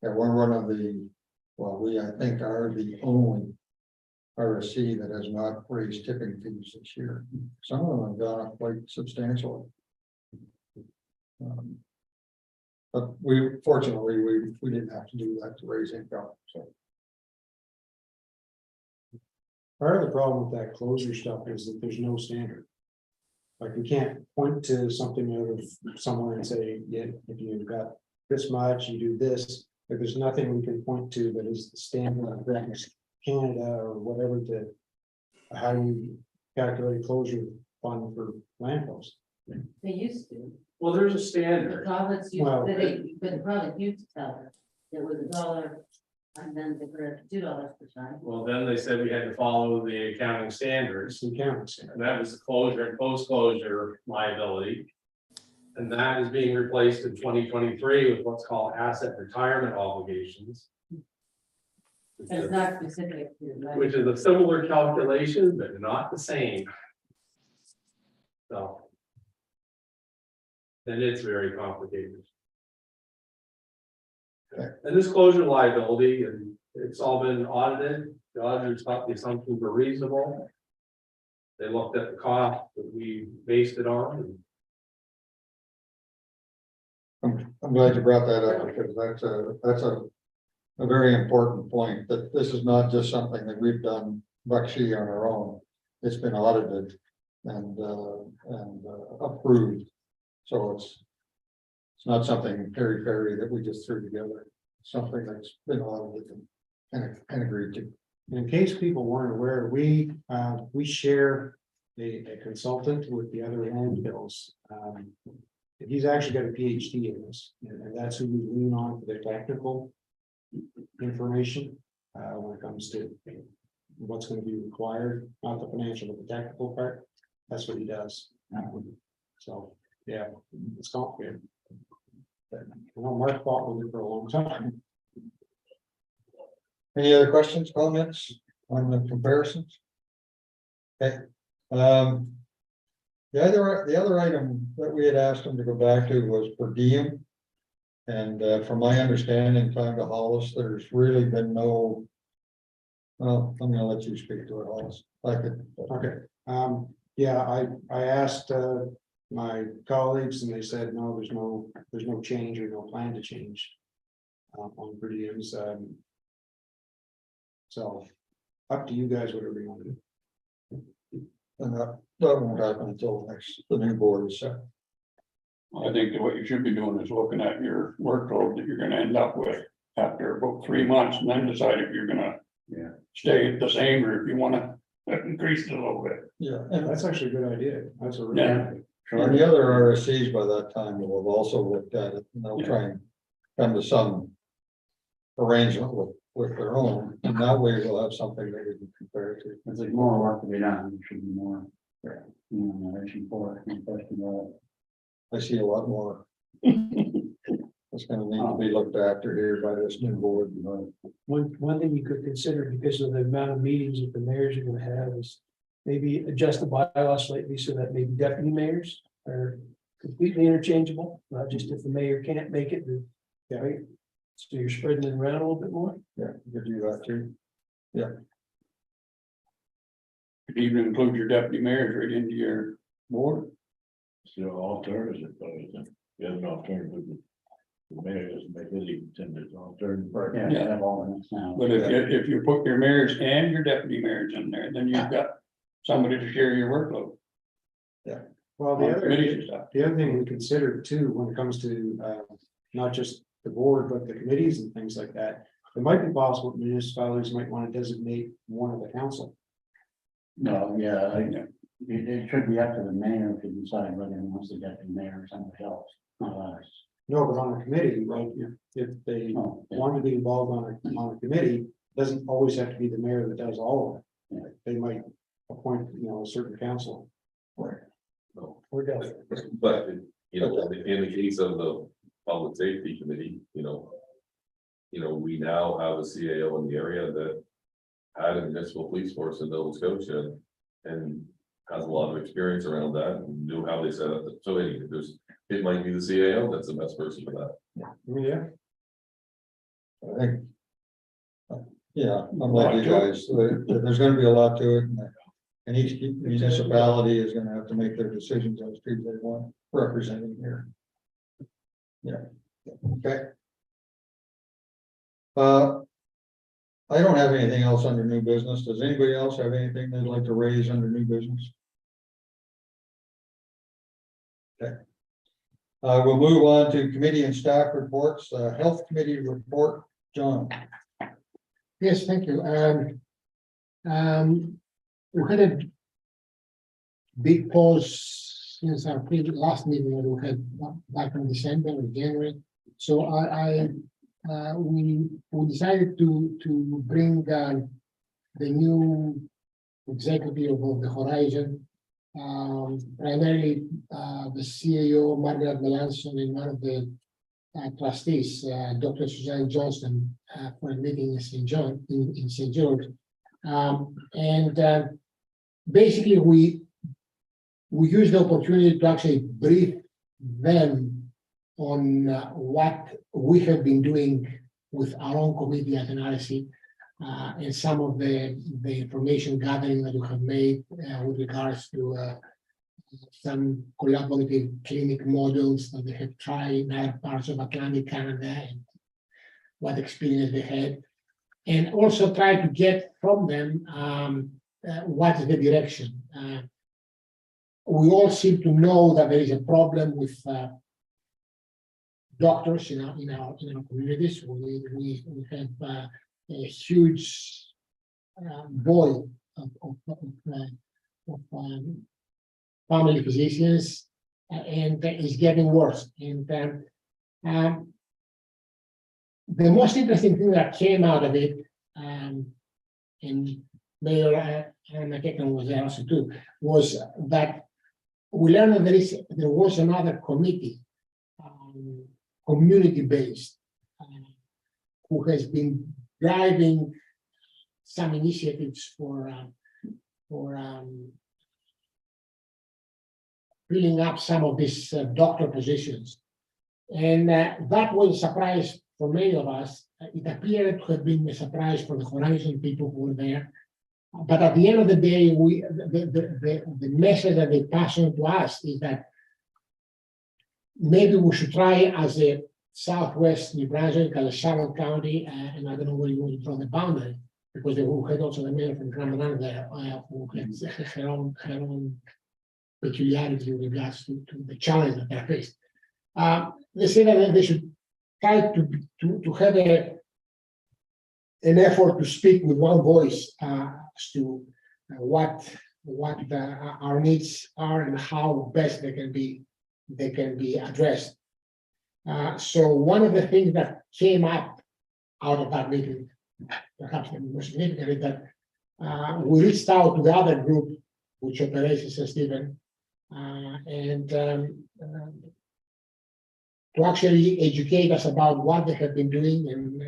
Yeah, we're one of we, I think, are the only RSC that has not raised tipping fees this year. Some of them have gone up quite substantially. But fortunately, we didn't have to do that to raise income, so. Part of the problem with that closure stuff is that there's no standard. Like we can't point to something out of somewhere and say, yeah, if you've got this much, you do this. Like there's nothing we can point to that is the standard of Canada or whatever to how you calculate closure fund for landfills. They used to. Well, there's a The standard. province used, Well- but the province used to tell us it was $1 and then they put it to $2 per ton. Well, then they said we had to follow the accounting standards. Some counting standard. And that was the closure and post-closure liability. And that is being replaced in 2023 with what's called asset retirement obligations. It's not specific to, like, Which is a similar calculation, but not the same. So. And it's very complicated. And this closure liability, and it's all been audited, the auditors thought the assumptions were reasonable. They looked at the cost that we based it on. I'm glad you brought that up because that's a very important point, that this is not just something that we've done Buckshee on our own. It's been audited and approved. So It's not something very that we just threw together, something that's been audited and agreed to. In case people weren't aware, we share a consultant with the other landfills. He's actually got a PhD in this, and that's who we lean on for the technical information, when it comes to what's gonna be required, not the financial, but the technical part. That's what he does. So, yeah, it's complicated. But, I know Mark fought with it for a long time. Any other questions, comments on the comparisons? Okay, the other item that we had asked them to go back to was per diem. And from my understanding, talking to Hollis, there's really been no. Well, I'm gonna let you speak to it, Hollis. Okay, yeah, I asked, my colleagues and they said, no, there's no change or no plan to change. On per diems, so up to you guys, whatever you want to do. And that won't happen until the new board is set. I think that what you should be doing is looking at your workload that you're gonna end up with after about 3 months, and then decide if you're gonna. Yeah. Stay the same, or if you wanna increase it a little bit. Yeah, and That's actually a good idea. That's a really Yeah. and the other RSCs by that time will have also looked at it, and they'll try and come to some arrangement with their own, and that way we'll have something that we can compare it to. If there's more work to be done, there should be more. Narration for it, no question about it. I see a lot more. That's gonna need to be looked after here by this new board. One thing you could consider, because of the amount of meetings that the mayors are gonna have, is maybe adjust the bylaw slightly so that maybe deputy mayors are completely interchangeable, not just if the mayor can't make it, then, right? So you're spreading it around a little bit more. Yeah, you could do that too. Could even include your deputy mayors right into your board. So alternative, but the other alternative. The mayor doesn't make any intended alternative. Yeah, Yeah. have all of this now. But if you put your mayors and your deputy mayors in there, then you've got somebody to share your workload. Well, on committees and stuff. the other thing we consider too, when it comes to, not just the board, but the committees and things like that. It might be possible that municipalities might want to designate one of the council. No, it should be up to the mayor to decide whether he wants the deputy mayor or somebody else, not us. No, but on a committee, right, if they Oh, yeah. want to be involved on a committee, doesn't always have to be the mayor that does all of it. Yeah. They might appoint, a certain council. Right. Or does. But, you know, in the case of the public safety committee, we now have a CAO in the area that had a municipal police force in Nova Scotia and has a lot of experience around that and knew how they set up. So anyway, it might be the CAO that's the best person for that. Yeah. I think. Yeah, I'm like you guys, there's gonna be a lot to it, and each municipality is gonna have to make their decisions as to who they want representing here. Yeah, okay. I don't have anything else under new business. Does anybody else have anything they'd like to raise under new business? Okay. We'll move on to committee and staff reports, health committee report, John. Yes, thank you. We had a big pause since our last meeting that we had back in December or January. So we decided to bring the new executive of the Horizon, primarily the CAO Margaret Melanson and one of the trustees, Dr. Suzanne Johnston, for a meeting in St. John in St. George, and basically we used the opportunity to actually brief them on what we have been doing with our own committee at NRC, and some of the information gathering that we have made with regards to some collaborative clinic models that they have tried in other parts of Atlantic Canada and what experience they had, and also try to get from them what is the direction. We all seem to know that there is a problem with doctors in our communities. We have a huge void of family physicians, and it's getting worse. And the most interesting thing that came out of it, and Mayor Anna Kekin was there also too, was that we learned that there was another committee, community-based, who has been driving some initiatives for filling up some of these doctor positions. And that was a surprise for many of us. It appeared to have been a surprise for the Horizon people who were there. But at the end of the day, the message that they pass on to us is that maybe we should try as a Southwest New Brunswick, as a Charlotte County, and I don't know where you want to draw the boundary, because they had also the mayor from Gramanan there, who has her own peculiarity with regards to the challenge that they're faced. They say that they should try to have an effort to speak with one voice as to what our needs are and how best they can be addressed. So one of the things that came up out of that meeting, perhaps the most significant, is that we reached out to the other group, which operates in St. Stephen, and to actually educate us about what they have been doing, and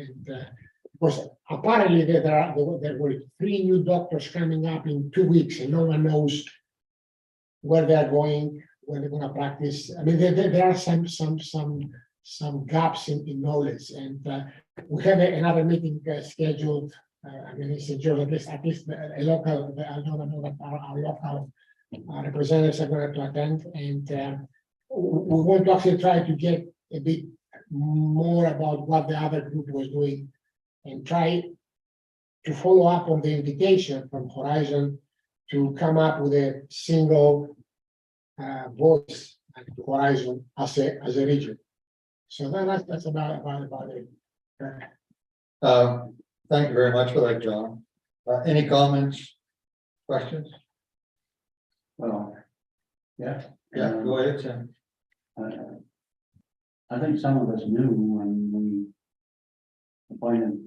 because apparently there were 3 new doctors coming up in 2 weeks, and no one knows where they're going, where they're going to practice. I mean, there are some gaps in knowledge, and we have another meeting scheduled. I mean, it's scheduled at least a local. I know that our local representatives are going to attend, and we want to actually try to get a bit more about what the other group was doing, and try to follow up on the invitation from Horizon to come up with a single voice at Horizon as a region. So that's about it. Thank you very much for that, John. Any comments, questions? Well, yeah. Yeah, go ahead, Tim. I think some of us knew when we appointed,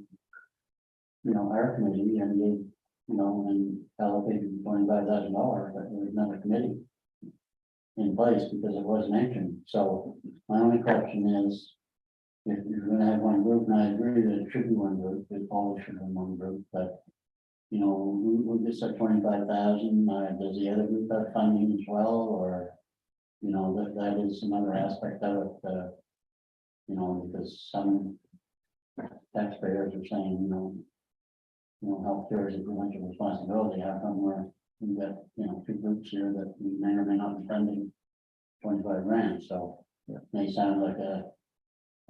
our committee and gave, and allocated $25,000, but there was another committee in place because it wasn't mentioned. So my only question is, if you're gonna have one group, and I agree that it should be one group, it always should be one group, but we just said 25,000, does the other group have funding as well, or, that is another aspect of it, because some taxpayers are saying, healthcare is a provincial responsibility. How come we've got, 2 groups here that we may or may not be funding 25 grand? So it may sound like a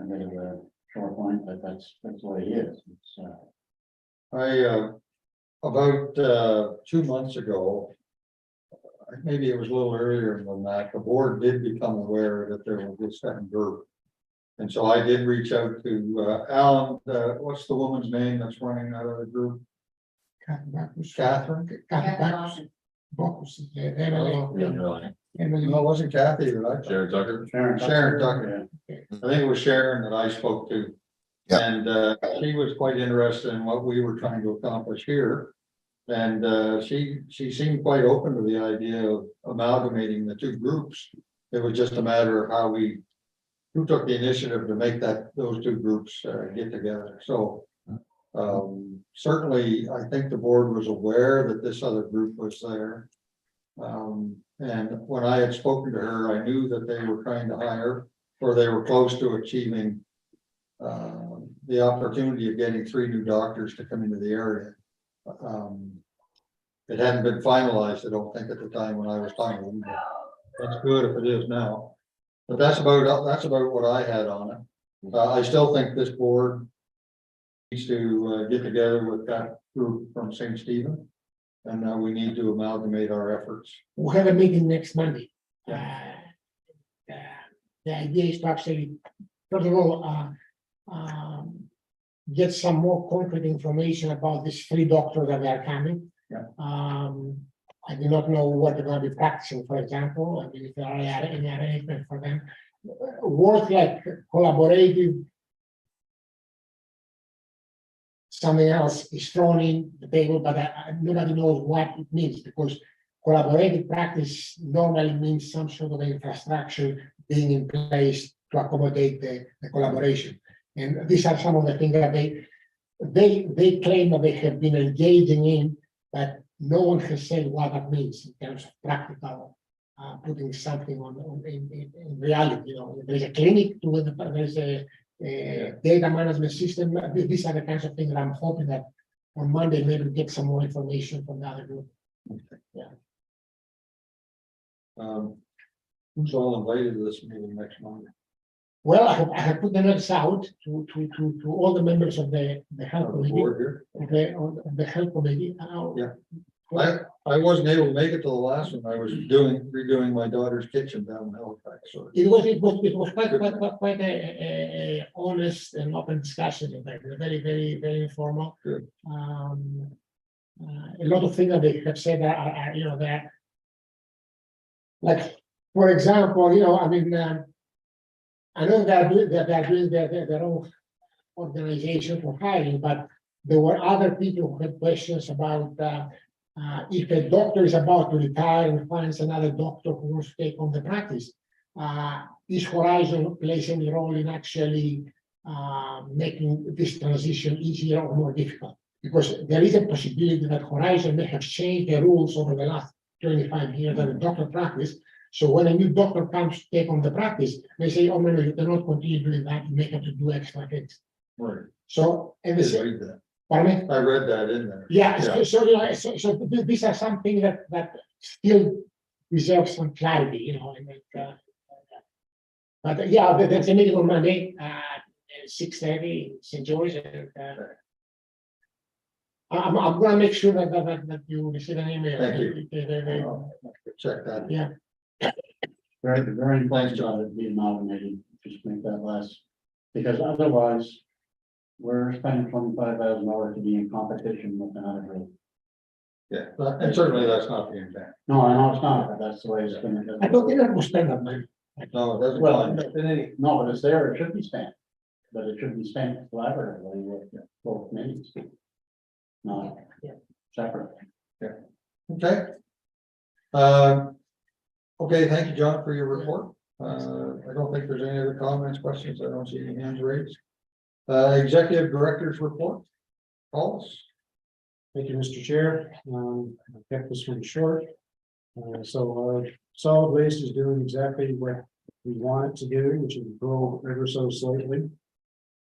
bit of a short point, but that's what it is. It's About 2 months ago, maybe it was a little earlier than that, the board did become aware that there was this second group. And so I did reach out to Alan, what's the woman's name that's running out of the group? Catherine? No, it wasn't Kathy, right? Sharon Tucker. Sharon Tucker. I think it was Sharon that I spoke to. Yeah. And she was quite interested in what we were trying to accomplish here. And she seemed quite open to the idea of amalgamating the 2 groups. It was just a matter of who took the initiative to make those 2 groups get together. So certainly, I think the board was aware that this other group was there. And when I had spoken to her, I knew that they were trying to hire, or they were close to achieving the opportunity of getting 3 new doctors to come into the area. It hadn't been finalized, I don't think, at the time when I was talking to them, but that's good if it is now. But that's about what I had on it. I still think this board needs to get together with that group from St. Stephen, and we need to amalgamate our efforts. We'll have a meeting next Monday. The idea is to actually first of all, get some more concrete information about these 3 doctors that are coming. Yeah. I do not know what they're gonna be practicing, for example, I mean, if there are any arrangement for them. Work like collaborative. Something else is thrown in the table, but nobody knows what it means, because collaborative practice normally means some sort of infrastructure being in place to accommodate the collaboration. And these are some of the things that they claim that they have been engaging in, but no one has said what that means in terms of practical, putting something in reality. You know, there's a clinic, there's a data management system. These are the kinds of things that I'm hoping that on Monday maybe get some more information from the other group. Who's all invited to this meeting next Monday? Well, I have put the notes out to all the members of the health committee, Board here? of the health committee. Yeah. I wasn't able to make it to the last one. I was redoing my daughter's kitchen down in Halifax, so. It was quite a honest and open discussion. In fact, very informal. Good. A lot of things that they have said are you know, that, like, for example, you know, I mean, I know they're doing their own organization for hiring, but there were other people who had questions about if a doctor is about to retire and finds another doctor who wants to take on the practice, is Horizon plays any role in actually making this transition easier or more difficult? Because there is a possibility that Horizon may have changed the rules over the last 25 years of the doctor practice. So when a new doctor comes to take on the practice, they say, oh, no, you cannot continue doing that, you may have to do extra things. Right. So, and Did read that. pardon me? I read that in there. Yeah, so these are something that still reserve some clarity, you know, and but yeah, there's a meeting on Monday, 6:30, St. George, and I'm gonna make sure that you receive an email. Thank you. Check that. Yeah. Very thanks, John, to be nominated, just make that last, because otherwise. We're spending $25,000 to be in competition with another group. Yeah, and certainly that's not the intent. No, I know it's not, but that's the way it's gonna. I don't think that will spend that money. No, it doesn't. Well, no, but it's there, it should be spent, but it should be spent collaboratively with both committees. Not separate. Okay. Okay, thank you, John, for your report. I don't think there's any other comments, questions. I don't see any hands raised. Executive Director's report. Paul's. Thank you, Mr. Chair. I kept this one short. So solid waste is doing exactly what we want it to do, which is grow ever so slightly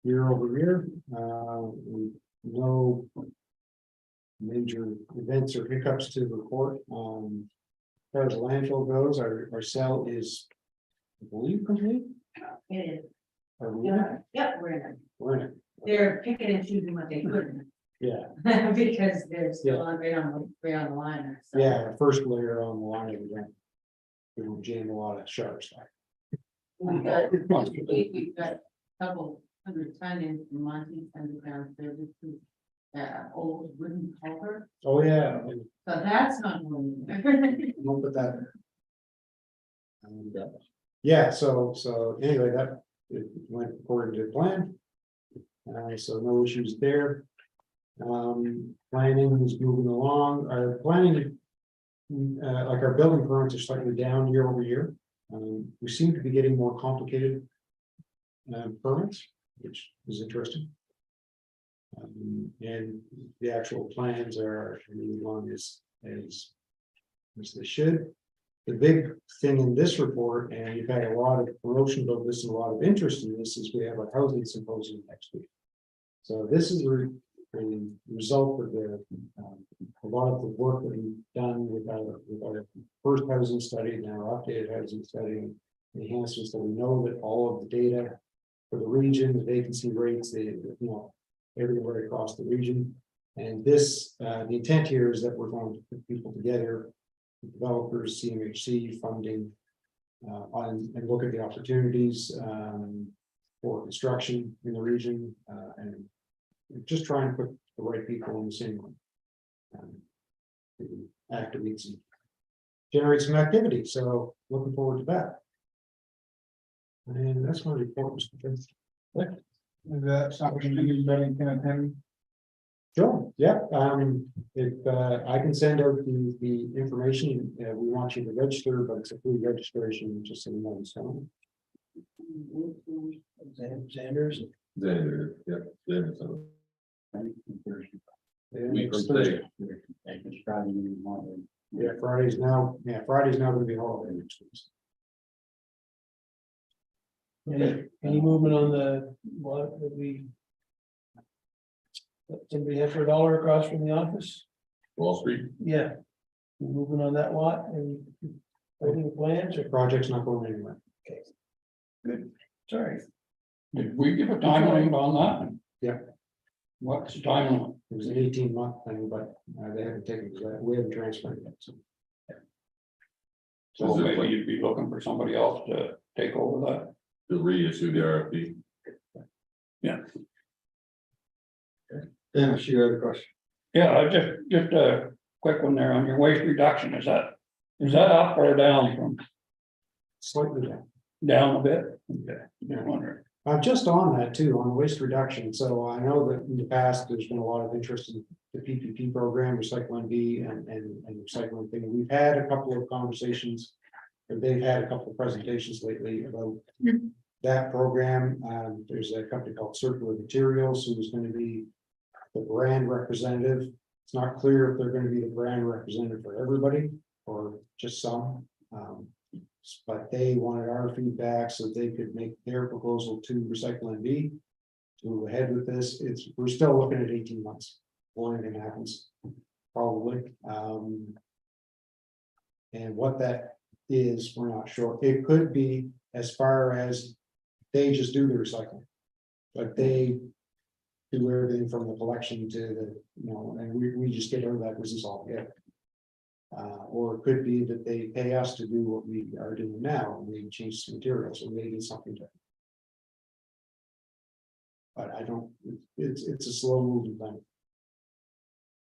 year over year. No major events or hiccups to report. As far as landfill goes, our cell is, I believe, complete. It is. Are we in it? Yep, we're in it. We're in it. They're picking and choosing what they put Yeah, in, because they're still on right on the line. So. yeah, our first layer on the line, we will jam a lot of sharp stuff. We've got a couple hundred ton in from Monty underground services, old wooden culvert, Oh, yeah. so that's not going. We'll put that. Yeah, so anyway, that it went according to plan. So no issues there. Planning is moving along. Our planning, like our building permits are slightly down year over year. We seem to be getting more complicated permits, which is interesting. And the actual plans are moving along as they should. The big thing in this report, and you've had a lot of promotion about this and a lot of interest in this, is we have a housing symposium next week. So this is a result of a lot of the work that we've done with our first housing study and our updated housing study, enhancements that we know that all of the data for the region, the vacancy rates, everywhere across the region. And this, the intent here is that we're going to put people together, developers, CMHC funding, and look at the opportunities. for construction in the region, and just trying to put the right people in the same room. To activate and generate some activity, so looking forward to that. And that's my report, Mr. Chairman. Is that something anybody can attend? Sure, yeah, if, I can send out the information, we want you to register, but it's a free registration, just so you know, so. Xander's. Then, yeah, then, so. Week from It's Thursday. today. It's Friday morning. Yeah, Friday's now gonna be holiday next week. Any movement on the, what, that we? Somebody have for $1 across from the office? Wall Street. Yeah. Moving on that lot and any plans or? Project's not going anywhere. Good, sorry. Did we give a time limit on that? Yeah. What's the time limit? It was an 18-month thing, but they haven't taken, we haven't transferred it, so. So maybe you'd be looking for somebody else to take over that. To reissue the RFP. Dennis, you had a question? Yeah, I just a quick one there on your waste reduction, is that up or down from, Slightly down. down a bit? Okay, just wondering. Just on that too, on waste reduction, so I know that in the past, there's been a lot of interest in the PPP program, Recycling B and recycling thing. We've had a couple of conversations. Or they've had a couple of presentations lately about that program. There's a company called Circular Materials who is going to be the brand representative. It's not clear if they're going to be the brand representative for everybody or just some. But they wanted our feedback so they could make their proposal to Recycle NB to move ahead with this. We're still looking at 18 months before anything happens, probably. And what that is, we're not sure. It could be as far as they just do the recycling, but they do everything from the collection to the, and we just get out of that business altogether. Or it could be that they pay us to do what we are doing now, and we change the materials, or maybe something different. But I don't, it's a slow moving thing.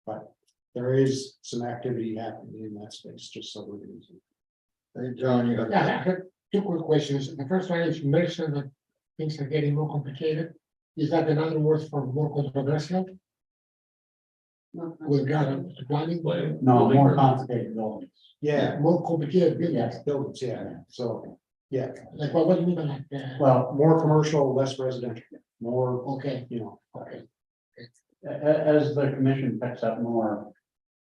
But there is some activity happening in that space, just so we're going to. Hey, John, you had. Yeah, I have 2 quick questions. The first one is you mentioned that things are getting more complicated. Is that another word for more controversial? With regard to planning? No, more complicated buildings. Yeah, More complicated buildings. buildings, yeah, so, yeah, Like what do you mean by that? well, more commercial, less residential, more, Okay, okay. As the commission picks up more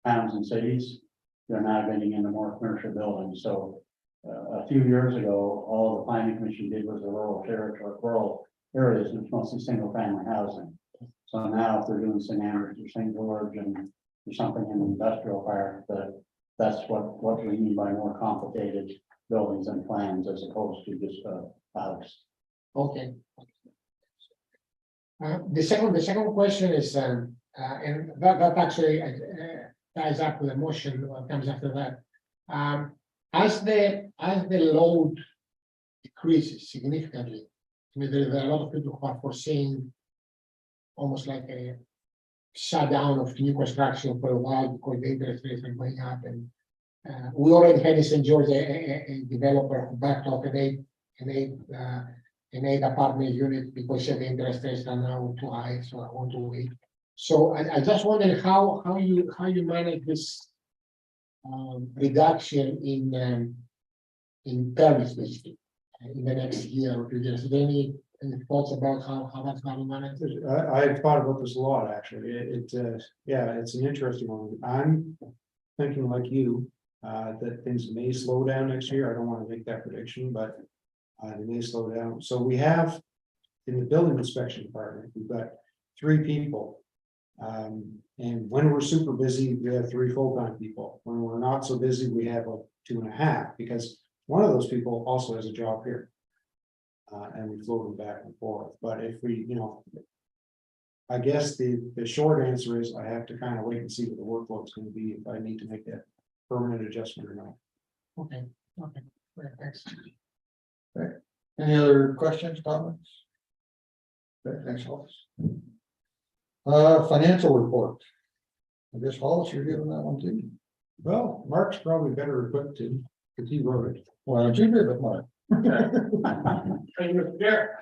towns and cities, they're now getting into more commercial buildings, so. A few years ago, all the planning commission did was the rural territory, rural areas, and it's mostly single family housing. So now if they're doing St. Andrews or St. George and there's something in the industrial park, that's what we mean by more complicated buildings and plans as opposed to just a house. okay. The second question is, and that actually ties up with the motion that comes after that. As the load decreases significantly, I mean, there are a lot of people who are foreseeing almost like a shutdown of new construction for a while because the interest rates are going up, and we already had in St. George a developer who backed off an eight apartment unit because the interest rates are now too high, so I want to wait. So I just wondered how you manage this reduction in permits basically in the next year or 2 years. Is there any thoughts about how that's going to manage? I've thought about this a lot, actually. Yeah, it's an interesting one. I'm thinking like you, that things may slow down next year. I don't want to make that prediction, but they may slow down. So we have in the building inspection department, we've got 3 people. And when we're super busy, we have 3 full-time people. When we're not so busy, we have like 2.5, because one of those people also has a job here. And we float them back and forth. But if we, I guess the short answer is I have to kind of wait and see what the workload's going to be if I need to make that permanent adjustment or not. Okay, great, thanks. Any other questions, comments? Okay, thanks, Hollis. Financial report. I guess Hollis, you're giving that one too. Well, Mark's probably better equipped to, because he wrote it. Why don't you give it, Mark? Thank you, Mr. Chair.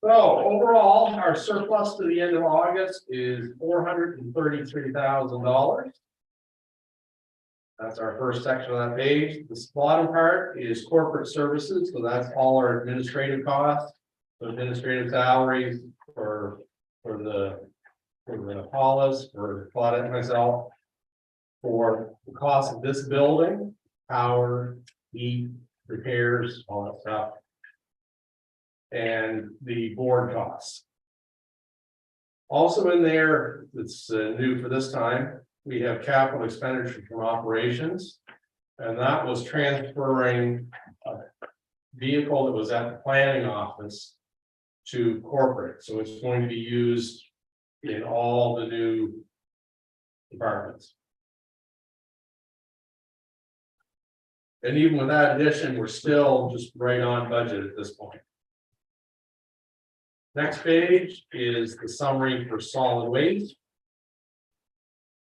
So overall, our surplus to the end of August is $433,000. That's our first section of that page. The bottom part is corporate services, so that's all our administrative costs, so administrative salaries for the Hollis, for Claudette and myself, for the cost of this building, power, heat, repairs, all that stuff, and the board costs. Also in there, it's new for this time, we have capital expenditure from operations, and that was transferring a vehicle that was at the planning office to corporate, so it's going to be used in all the new departments. And even with that addition, we're still just right on budget at this point. Next page is the summary for solid waste.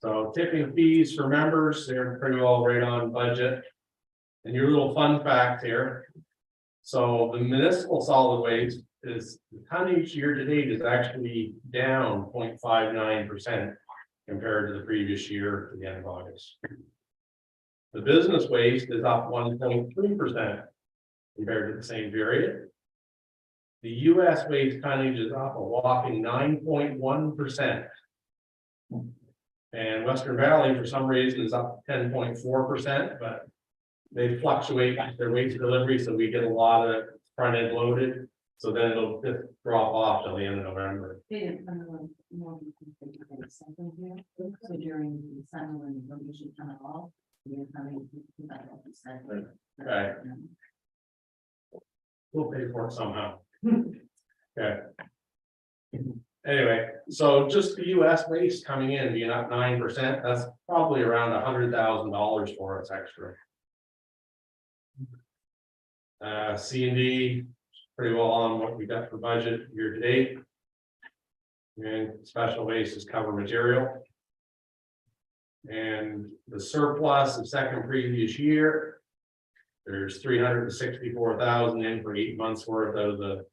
So tipping fees for members, they're pretty well right on budget. And your little fun fact here. So the municipal solid waste is the tonnage year to date is actually down 0.59% compared to the previous year at the end of August. The business waste is up 1.3% compared to the same period. The US waste tonnage is up a whopping 9.1%. And Western Valley, for some reason, is up 10.4%, but they fluctuate their waste delivery, so we get a lot of front end loaded. So then it'll just drop off till the end of November. They didn't come along more than something here. So during the summer when the usually come at all, you're coming to that. Right. We'll pay for it somehow. Okay. Anyway, so just the US waste coming in being up 9%, that's probably around $100,000 for us extra. C&D pretty well on what we got for budget year to date. And special waste is cover material. And the surplus of second previous year, there's 364,000 in for 8 months worth out of the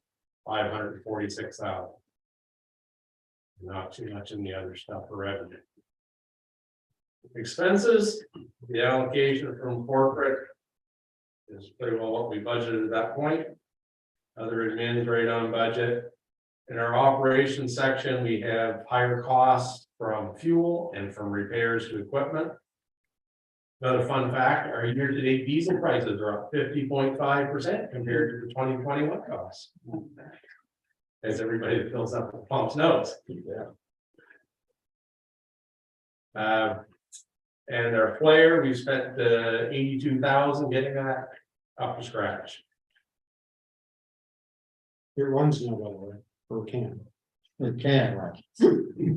546,000. Not too much in the other stuff for revenue. Expenses, the allocation from corporate is pretty well what we budgeted at that point. Other admins right on budget. In our operations section, we have higher costs from fuel and from repairs to equipment. Another fun fact, our year-to-date diesel prices are up 50.5% compared to the 2021 costs. As everybody that fills up the pumps knows. And our flare, we spent 82,000 getting that up to scratch. It runs now, by the way, or can. It can, right? We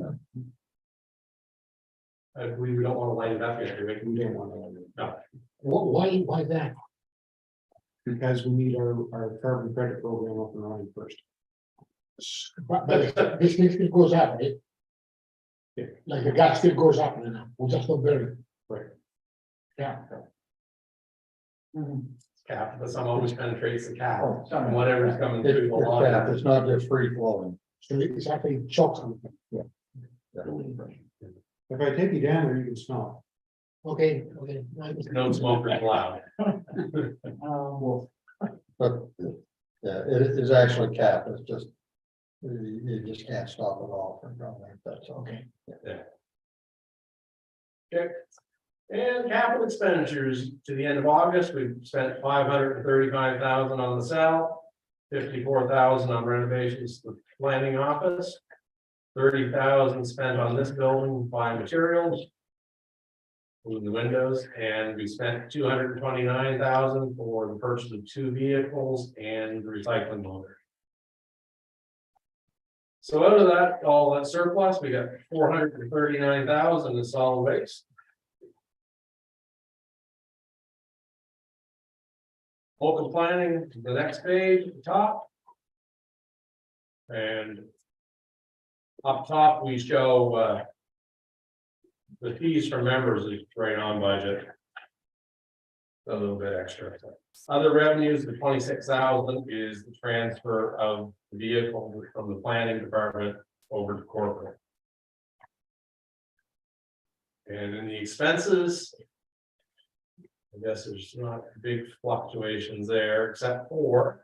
don't want to light it up yet, do we? We don't want to, No. Why that? because we need our carbon credit program up and running first. But this thing still goes up, right? Yeah. Like the gas still goes up, you know, we just don't bury it. Right. Yeah. Cap, but some always penetrates the cap, Oh, and whatever's coming It's, through the line. it's not just free flowing. So it's actually chokes on it. If I take you down there, you can smell Okay. No smokers allowed. But, yeah, it is actually capped, it's just, you just can't stop it all from going, that's okay. Okay. And capital expenditures to the end of August, we've spent 535,000 on the cell, 54,000 on renovations to the planning office, 30,000 spent on this building buying materials, moving the windows, and we spent 229,000 for the purchase of 2 vehicles and the recycling loader. So out of that, all that surplus, we got 439,000 in solid waste. Local planning, the next page at the top. And up top, we show the fees for members is right on budget. A little bit extra. Other revenues, the 26,000 is the transfer of the vehicle from the planning department over to corporate. And in the expenses, I guess there's not big fluctuations there, except for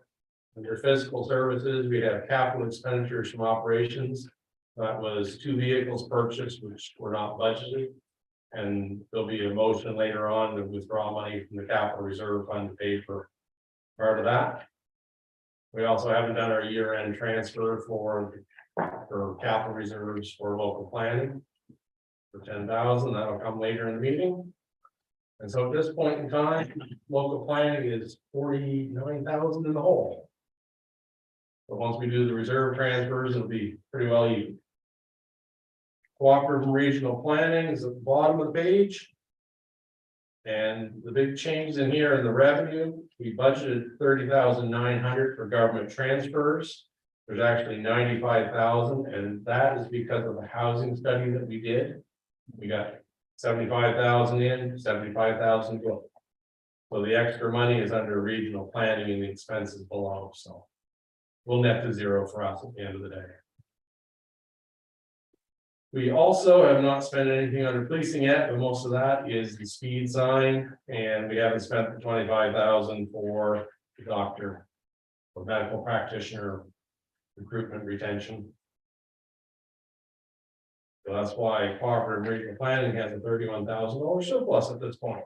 under physical services, we have capital expenditures from operations. That was 2 vehicles purchased, which were not budgeted. And there'll be a motion later on to withdraw money from the capital reserve fund to pay for part of that. We also haven't done our year-end transfer for capital reserves for local planning. For 10,000, that'll come later in the meeting. And so at this point in time, local planning is 49,000 in the hole. But once we do the reserve transfers, it'll be pretty well even. Cooperative and regional planning is at the bottom of the page. And the big change in here in the revenue, we budgeted 30,900 for government transfers. There's actually 95,000, and that is because of the housing study that we did. We got 75,000 in, 75,000 go. So the extra money is under regional planning and the expenses below, so we'll net to zero for us at the end of the day. We also have not spent anything under policing yet, but most of that is the speed sign, and we haven't spent the 25,000 for the doctor or medical practitioner recruitment retention. So that's why cooperative regional planning has a $31,000 surplus at this point.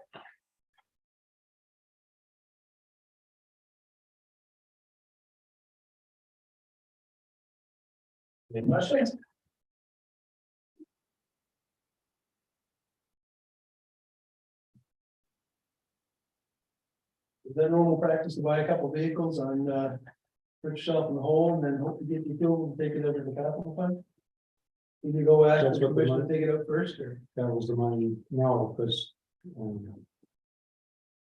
Any questions? Is that normal practice to buy a couple vehicles on, put yourself in the hole and then hope to get your fuel and take it over to the capital fund? Did you go ask That's the what the commission to money- take it up first, or? That was the money, no, because.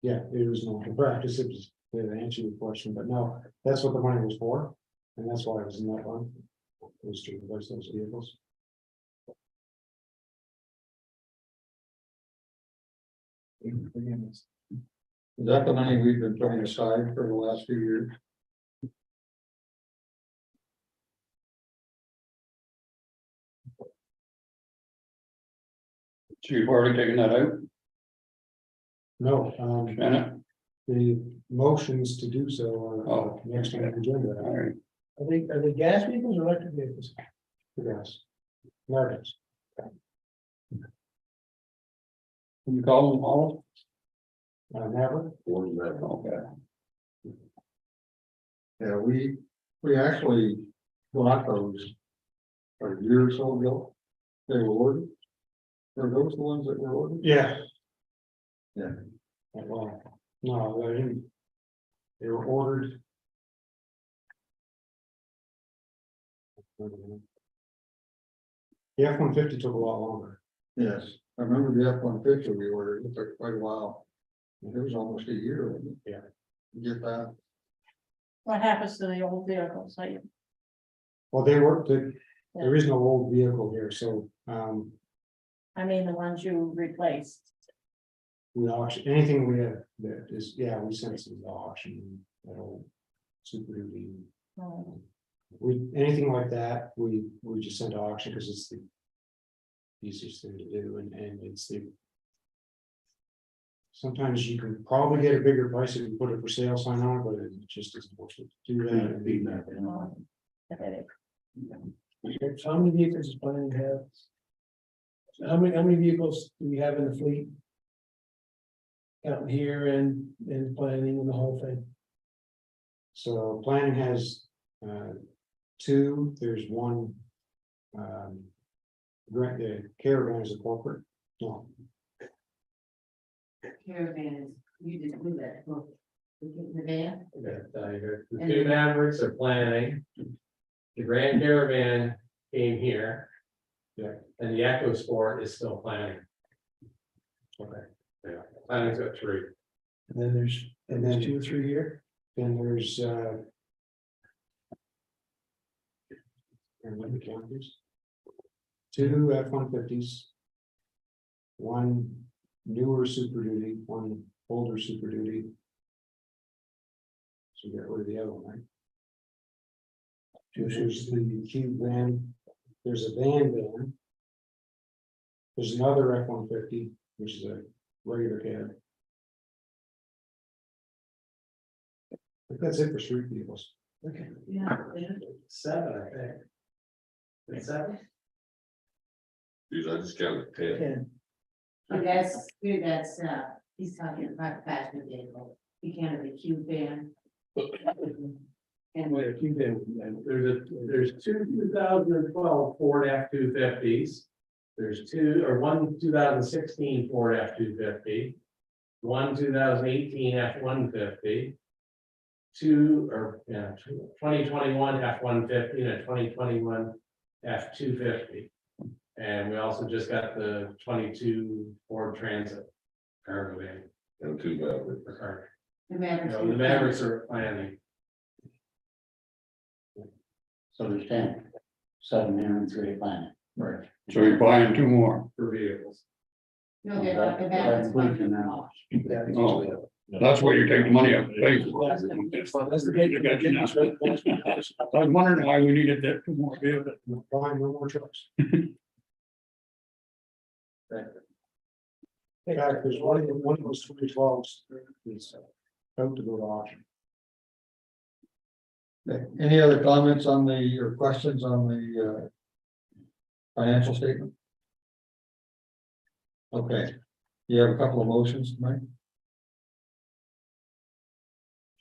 Yeah, it was not the practice, it was to answer your question, but no, that's what the money was for, and that's why it was in that one. Was to replace those vehicles. Is that the money we've been putting aside for the last few years? So you've already taken that out, No, Janet? the motions to do so are Oh. next on the agenda. All right. Are they gas vehicles or electric vehicles? Yes. Narcos. Can you call them all? Never. Okay. Yeah, we actually bought those a year or so ago. They were ordered. Are those the ones that were ordered? Yeah. Yeah. Well, no, they didn't. They were ordered. The F-150 took a lot longer. Yes, I remember the F-150 we ordered, it took quite a while. It was almost a year, wasn't it? Yeah. Get that, What happens to the old vehicles? Like, Well, they were, there is no old vehicle here, so, I mean, the ones you replaced. we auction, anything we have that is, yeah, we send it to the auction. That old Super Duty. We, anything like that, we just send to auction because it's the easiest thing to do, and it's the. Sometimes you can probably get a bigger price if you put a for sale sign on, but it just isn't worth it to do that. So how many vehicles is planning to have? How many vehicles do we have in the fleet? Out here and planning and the whole thing. So planning has 2, there's 1. The caravan is a corporate, no, Caravans, you didn't do that. Well, the van, The 2 Mavericks are planning. The Grand Caravan came here. Yeah. And the Echo Sport is still planning. okay, Yeah, planning's got 3. And then there's 2 or 3 here. then there's And what the counties? Two F-150s. One newer Super Duty, one older Super Duty. So get rid of the other one, right? There's the cube van, there's a van. There's another F-150, which is a regular cab. I think that's it for street vehicles. Okay, Yeah. 7, I think. Is that? Geez, I just counted 10. That's, he's talking about passenger vehicle, he can't have a cube van. And Wait, keep it. There's two 2012 Ford F-250s. There's one 2016 Ford F-250. One 2018 F-150. 2021 F-150 and a 2021 F-250. And we also just got the 22 Ford Transit cargo van. And 2 Mavericks. for cargo. the Mavericks. No, the Mavericks are planning. So there's 10, 7 here and 3 planning. Right. So you're buying 2 more. For vehicles. No, they're not, the Mavericks. includes in that. Oh, that's where you take the money out. I was wondering why we needed that 2 more vehicles. Buying no more trucks. Yeah, there's one of those 2012s is out to go to auction. Okay, any other comments on the, or questions on the financial statement? Okay, you have a couple of motions, Mike?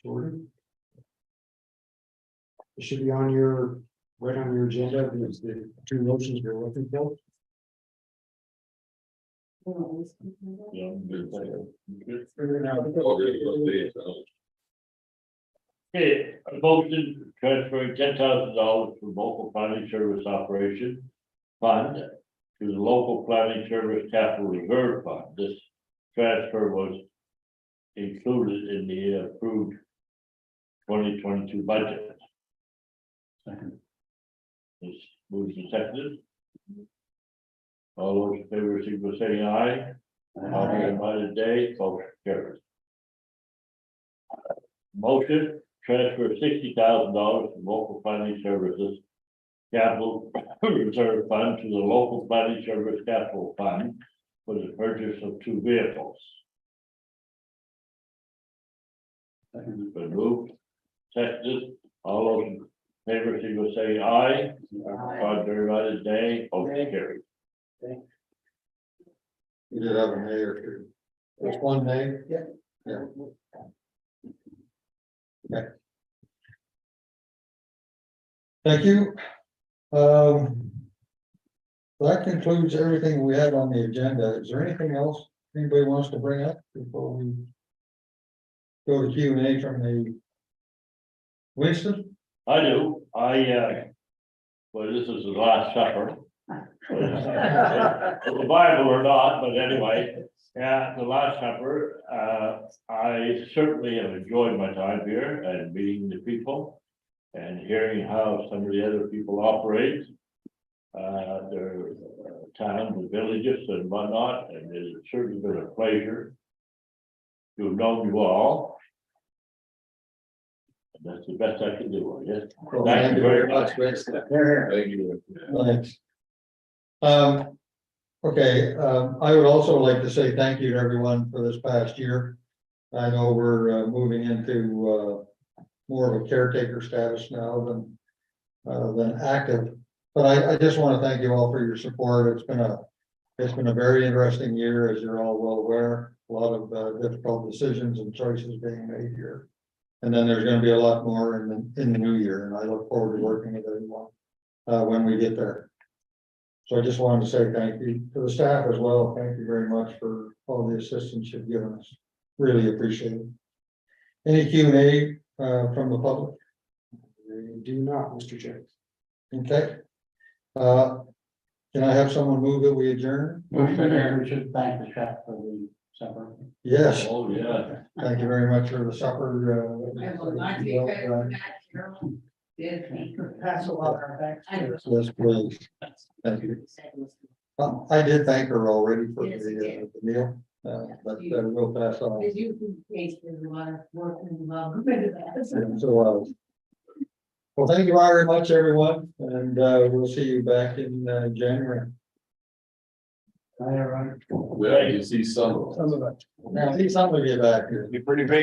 Sure. It should be on your, right on your agenda, because the 2 motions we're looking for. Okay, a motion transferring $10,000 from local planning service operation fund to the local planning service capital reserve fund. This transfer was included in the approved 2022 budget. Second. This moves and seconded. All those in favor, signify by saying aye. Aye. Divided day, motion carries. Motion, transfer $60,000 from local planning services capital reserve fund to the local planning service capital fund for the purchase of 2 vehicles. Been moved, seconded, all those in favor, signify by saying aye. Contrary minded, nay, motion carried. You did have an A or 2. There's one A? Yeah. Yeah. Okay. Thank you. That concludes everything we had on the agenda. Is there anything else anybody wants to bring up before we go to Q&A from the Winston? I do, well, this is the Last Supper. The Bible or not, but anyway, yeah, the Last Supper, I certainly have enjoyed my time here and meeting the people and hearing how some of the other people operate. Their towns and villages and whatnot, and it's certainly been a pleasure to have known you all. And that's the best I can do, I guess. Thank you very much. Winston. Thank you. Thanks. Okay, I would also like to say thank you to everyone for this past year. I know we're moving into more of a caretaker status now than active. But I just want to thank you all for your support. It's been a very interesting year, as you're all well aware. A lot of difficult decisions and choices being made here. And then there's going to be a lot more in the new year, and I look forward to working with everyone when we get there. So I just wanted to say thank you to the staff as well. Thank you very much for all the assistance you've given us. Really appreciate it. Any Q&A from the public? We do not, Mr. Chair. Okay. Can I have someone move that we adjourn? We should thank the chef for the supper. Yes, Oh, yeah. thank you very much for the supper. I will not take credit for that, Carol. Pass along our thanks. Yes, please. Thank you. I did thank her already for the meal, but we'll pass on. Because you can taste there's a lot of work and love into that. So, well, thank you very much, everyone, and we'll see you back in January. Well, you see some. I think some of you back here. Be pretty big.